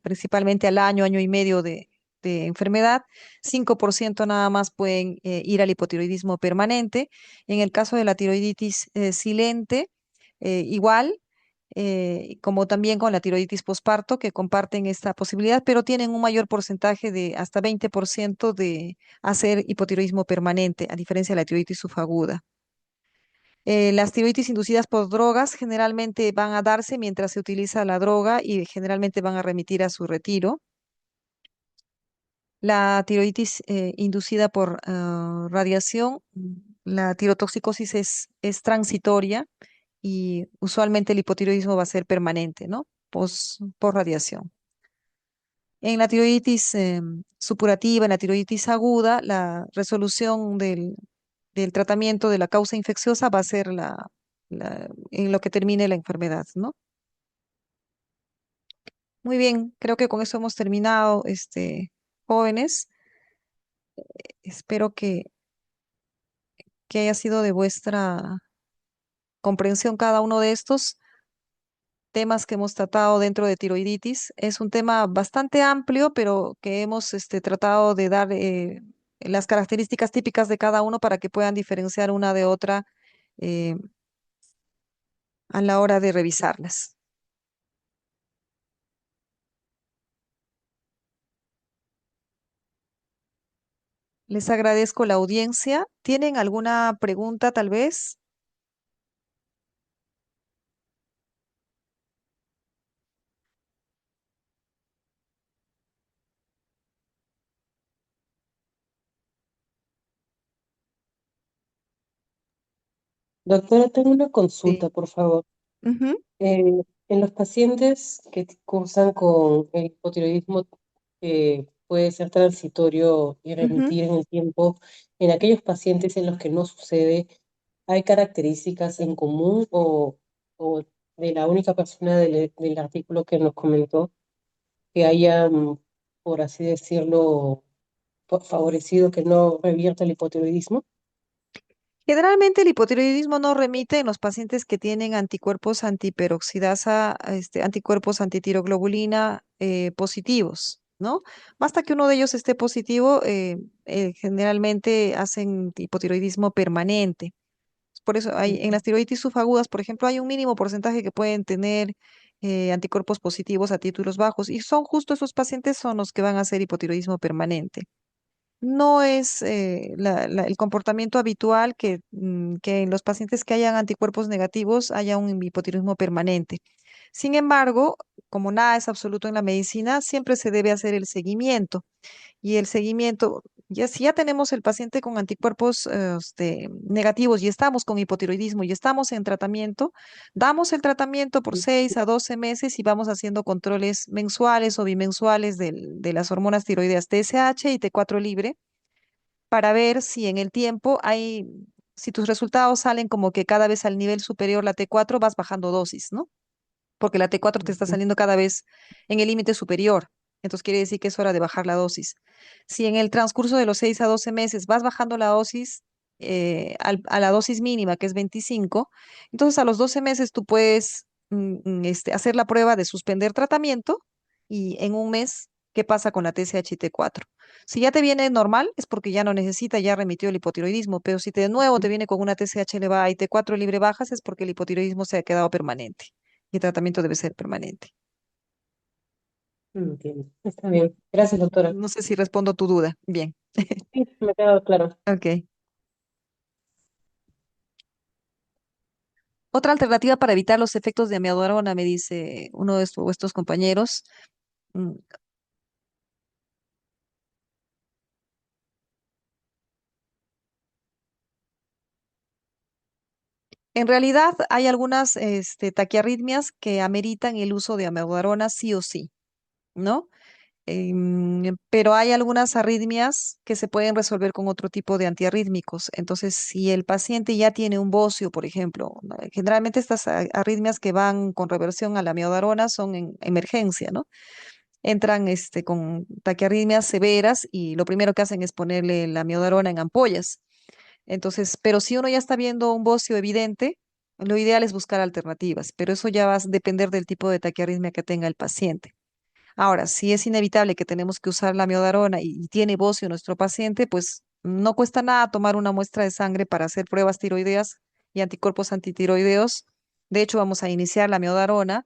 principalmente al año, año y medio de enfermedad. 5% nada más pueden ir al hipotiroidismo permanente. En el caso de la tiroiditis silente, igual, como también con la tiroiditis posparto, que comparten esta posibilidad, pero tienen un mayor porcentaje de hasta 20% de hacer hipotiroidismo permanente, a diferencia de la tiroiditis subaguda. Las tiroides inducidas por drogas generalmente van a darse mientras se utiliza la droga y generalmente van a remitir a su retiro. La tiroiditis inducida por radiación, la tirotoxicosis es transitoria y usualmente el hipotiroidismo va a ser permanente, ¿no? Por radiación. En la tiroiditis supurativa, en la tiroiditis aguda, la resolución del tratamiento de la causa infecciosa va a ser en lo que termine la enfermedad, ¿no? Muy bien, creo que con eso hemos terminado, jóvenes. Espero que haya sido de vuestra comprensión cada uno de estos temas que hemos tratado dentro de tiroiditis. Es un tema bastante amplio, pero que hemos tratado de dar las características típicas de cada uno para que puedan diferenciar una de otra eh, a la hora de revisarlas. Les agradezco la audiencia. ¿Tienen alguna pregunta tal vez? Doctora, tengo una Sí. consulta, por favor. Ujú, En los pacientes que cursan con el hipotiroidismo, que puede ser transitorio y ujú. remitir en el tiempo, en aquellos pacientes en los que no sucede, ¿hay características en común o de la única persona del artículo que nos comentó que haya, por así decirlo, favorecido que no revierta el hipotiroidismo? Generalmente el hipotiroidismo no remite en los pacientes que tienen anticuerpos antiperoxidasa, anticuerpos antitiroglobulina positivos, ¿no? Basta que uno de ellos esté positivo, generalmente hacen hipotiroidismo permanente. Por eso hay, en las tiroiditis subagudas, por ejemplo, hay un mínimo porcentaje que pueden tener anticuerpos positivos a títulos bajos y son justo esos pacientes son los que van a hacer hipotiroidismo permanente. No es el comportamiento habitual que en los pacientes que hayan anticuerpos negativos haya un hipotiroidismo permanente. Sin embargo, como nada es absoluto en la medicina, siempre se debe hacer el seguimiento. Y el seguimiento, ya si ya tenemos el paciente con anticuerpos negativos y estamos con hipotiroidismo y estamos en tratamiento, damos el tratamiento por 6 a 12 meses y vamos haciendo controles mensuales o bimensuales de las hormonas tiroideas TSH y T4 libre para ver si en el tiempo si tus resultados salen como que cada vez al nivel superior la T4 vas bajando dosis, ¿no? Porque la T4 te está saliendo cada vez en el límite superior. Entonces quiere decir que es hora de bajar la dosis. Si en el transcurso de los 6 a 12 meses vas bajando la dosis a la dosis mínima, que es 25, entonces a los 12 meses tú puedes hacer la prueba de suspender tratamiento y en un mes, ¿qué pasa con la TSH y T4? Si ya te viene normal, es porque ya no necesita, ya remitió el hipotiroidismo, pero si de nuevo te viene con una TSH elevada y T4 libre bajas, es porque el hipotiroidismo se ha quedado permanente y el tratamiento debe ser permanente. Entiendo. Está bien. Gracias, doctora. No sé si respondo tu duda. Bien. Sí, me ha quedado claro. Ok. Otra alternativa para evitar los efectos de amiodorona, me dice uno de vuestros compañeros. mm, En realidad hay algunas taquiarritmias que ameritan el uso de amiodorona sí o sí, ¿no? Pero hay algunas arritmias que se pueden resolver con otro tipo de antiarrítmicos. Entonces, si el paciente ya tiene un bocio, por ejemplo, ¿no? Generalmente estas arritmias que van con reversión a la amiodarona son en emergencia, ¿no? Entran con taquiarritmias severas y lo primero que hacen es ponerle la amiodarona en ampollas. Entonces, pero si uno ya está viendo un bocio evidente, Lo ideal es buscar alternativas, pero eso ya va a depender del tipo de taquiarritmia que tenga el paciente. Ahora, si es inevitable que tenemos que usar la miodarona y tiene bocio nuestro paciente, pues no cuesta nada tomar una muestra de sangre para hacer pruebas tiroideas y anticuerpos antitiroideos. De hecho, vamos a iniciar la miodarona.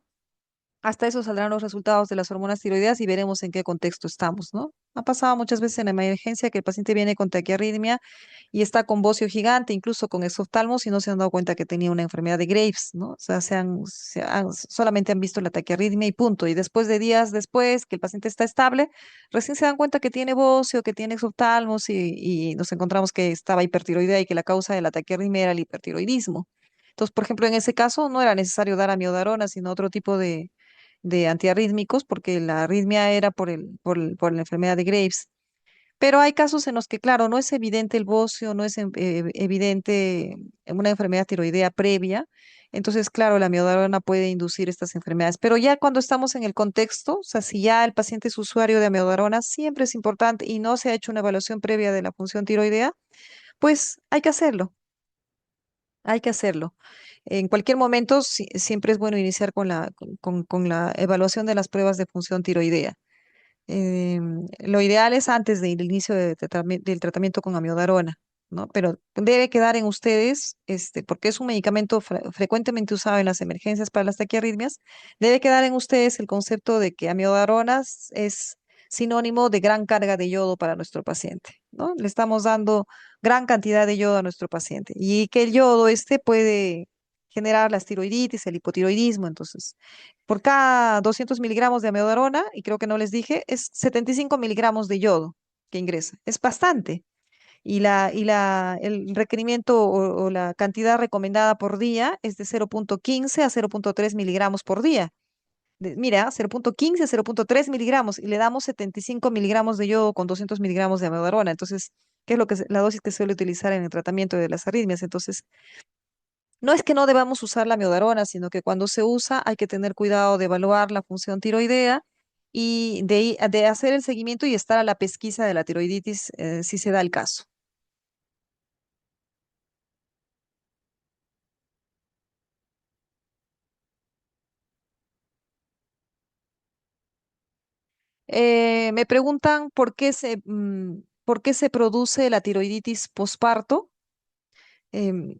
Hasta eso saldrán los resultados de las hormonas tiroideas y veremos en qué contexto estamos, ¿no? Ha pasado muchas veces en la emergencia que el paciente viene con taquiarritmia y está con bocio gigante, incluso con exoftalmos, y no se han dado cuenta que tenía una enfermedad de Graves, ¿no? O sea, solamente han visto la taquiarritmia y punto. Y después de días después, que el paciente está estable, recién se dan cuenta que tiene bocio, que tiene exoftalmos y nos encontramos que estaba hipertiroidea y que la causa de la taquiarritmia era el hipertiroidismo. Entonces, por ejemplo, en ese caso no era necesario dar amiodarona, sino otro tipo de antiarrítmicos, porque la arritmia era por la enfermedad de Graves. Pero hay casos en los que, claro, no es evidente el bocio, no es evidente una enfermedad tiroidea previa. Entonces, claro, la amiodarona puede inducir estas enfermedades. Pero ya cuando estamos en el contexto, o sea, si ya el paciente es usuario de amiodarona, siempre es importante y no se ha hecho una evaluación previa de la función tiroidea, pues hay que hacerlo, hay que hacerlo. En cualquier momento, siempre es bueno iniciar con la evaluación de las pruebas de función tiroidea. Lo ideal es antes del inicio del tratamiento con amiodarona, ¿no? Pero debe quedar en ustedes, porque es un medicamento frecuentemente usado en las emergencias para las taquiarritmias, debe quedar en ustedes el concepto de que amiodarona es sinónimo de gran carga de yodo para nuestro paciente, ¿no? Le estamos dando gran cantidad de yodo a nuestro paciente y que el yodo puede generar la tiroiditis, el hipotiroidismo, entonces por cada 200 miligramos de amiodarona, y creo que no les dije, es 75 miligramos de yodo que ingresa. Es bastante. El requerimiento o la cantidad recomendada por día es de 0,15 a 0,3 miligramos por día. Mira, 0,15 a 0,3 miligramos y le damos 75 miligramos de yodo con 200 miligramos de amiodarona. Entonces, ¿qué es la dosis que se suele utilizar en el tratamiento de las arritmias? Entonces, no es que no debamos usar la miodarona, sino que cuando se usa hay que tener cuidado de evaluar la función tiroidea y de hacer el seguimiento y estar a la pesquisa de la tiroiditis si se da el caso. Me preguntan por qué se produce la tiroiditis posparto. Em,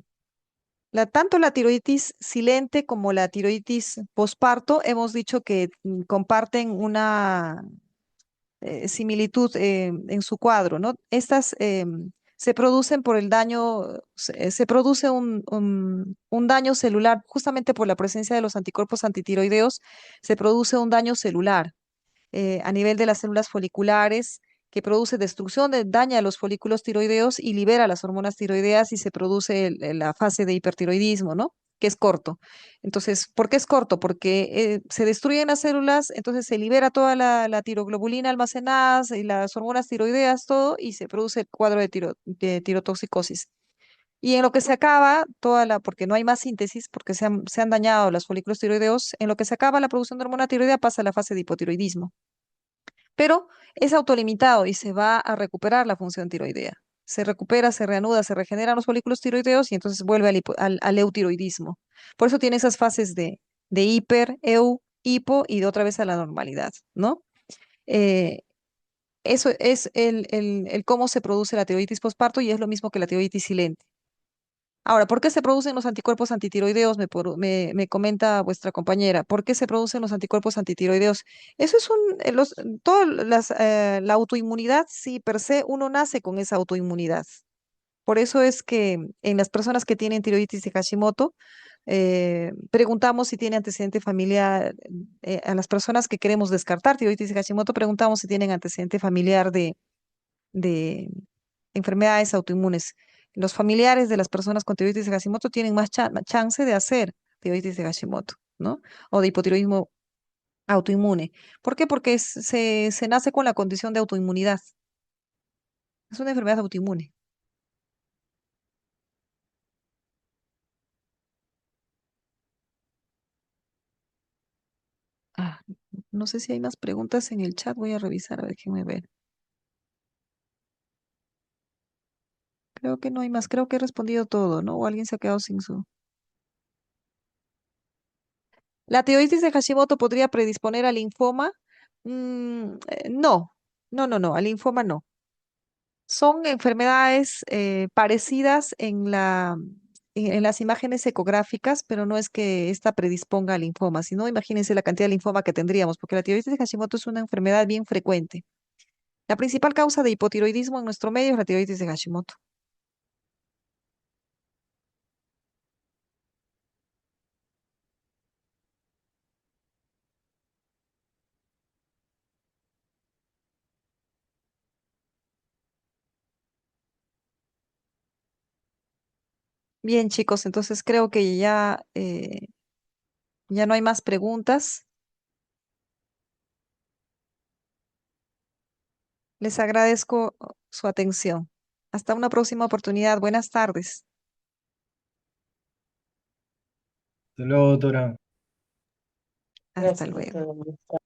Tanto la tiroiditis silente como la tiroiditis posparto hemos dicho que comparten una similitud en su cuadro, ¿no? Estas se producen por el daño, se produce un daño celular, justamente por la presencia de los anticuerpos antitiroideos, se produce un daño celular a nivel de las células foliculares que produce destrucción, daña los folículos tiroideos y libera las hormonas tiroideas y se produce la fase de hipertiroidismo, ¿no? Que es corto. Entonces, ¿por qué es corto? Porque se destruyen las células, entonces se libera toda la tiroglobulina almacenada y las hormonas tiroideas, todo, y se produce el cuadro de tirotoxicosis. Y en lo que se acaba porque no hay más síntesis, porque se han dañado los folículos tiroideos, en lo que se acaba la producción de hormona tiroidea pasa a la fase de hipotiroidismo, pero es autolimitado y se va a recuperar la función tiroidea. Se recupera, se reanuda, se regeneran los folículos tiroideos y entonces vuelve al eutiroidismo. Por eso tiene esas fases de hiper, hipo y de otra vez a la normalidad, ¿no? Eh, Eso es el cómo se produce la tiroiditis postparto y es lo mismo que la tiroiditis silente. Ahora, ¿por qué se producen los anticuerpos antitiroideos? Me comenta vuestra compañera. ¿Por qué se producen los anticuerpos antitiroideos? Eso es la autoinmunidad, sí, per se, uno nace con esa autoinmunidad. Por eso es que en las personas que tienen tiroiditis de Hashimoto, preguntamos si tiene antecedente familiar, a las personas que queremos descartar tiroiditis de Hashimoto, preguntamos si tienen antecedente familiar de enfermedades autoinmunes. Los familiares de las personas con tiroides de Hashimoto tienen más chance de hacer tiroides de Hashimoto, ¿no? O de hipotiroidismo autoinmune. ¿Por qué? Porque se nace con la condición de autoinmunidad. Es una enfermedad autoinmune. Ah, no sé si hay más preguntas en el chat. Voy a revisar, a ver, déjenme ver. Creo que no hay más. Creo que he respondido todo, ¿no? O alguien se ha quedado sin su... ¿La tiroides de Hashimoto podría predisponer al linfoma? No, no, al linfoma no. Son enfermedades parecidas en las imágenes ecográficas, pero no es que esta predisponga al linfoma, sino imagínense la cantidad de linfoma que tendríamos, porque la tiroides de Hashimoto es una enfermedad bien frecuente. La principal causa de hipotiroidismo en nuestro medio es la tiroides de Hashimoto. Bien, chicos, entonces creo que ya no hay más preguntas. Les agradezco su atención. Hasta una próxima oportunidad. Buenas tardes. Hasta luego, doctora. Hasta Gracias, luego. doctora.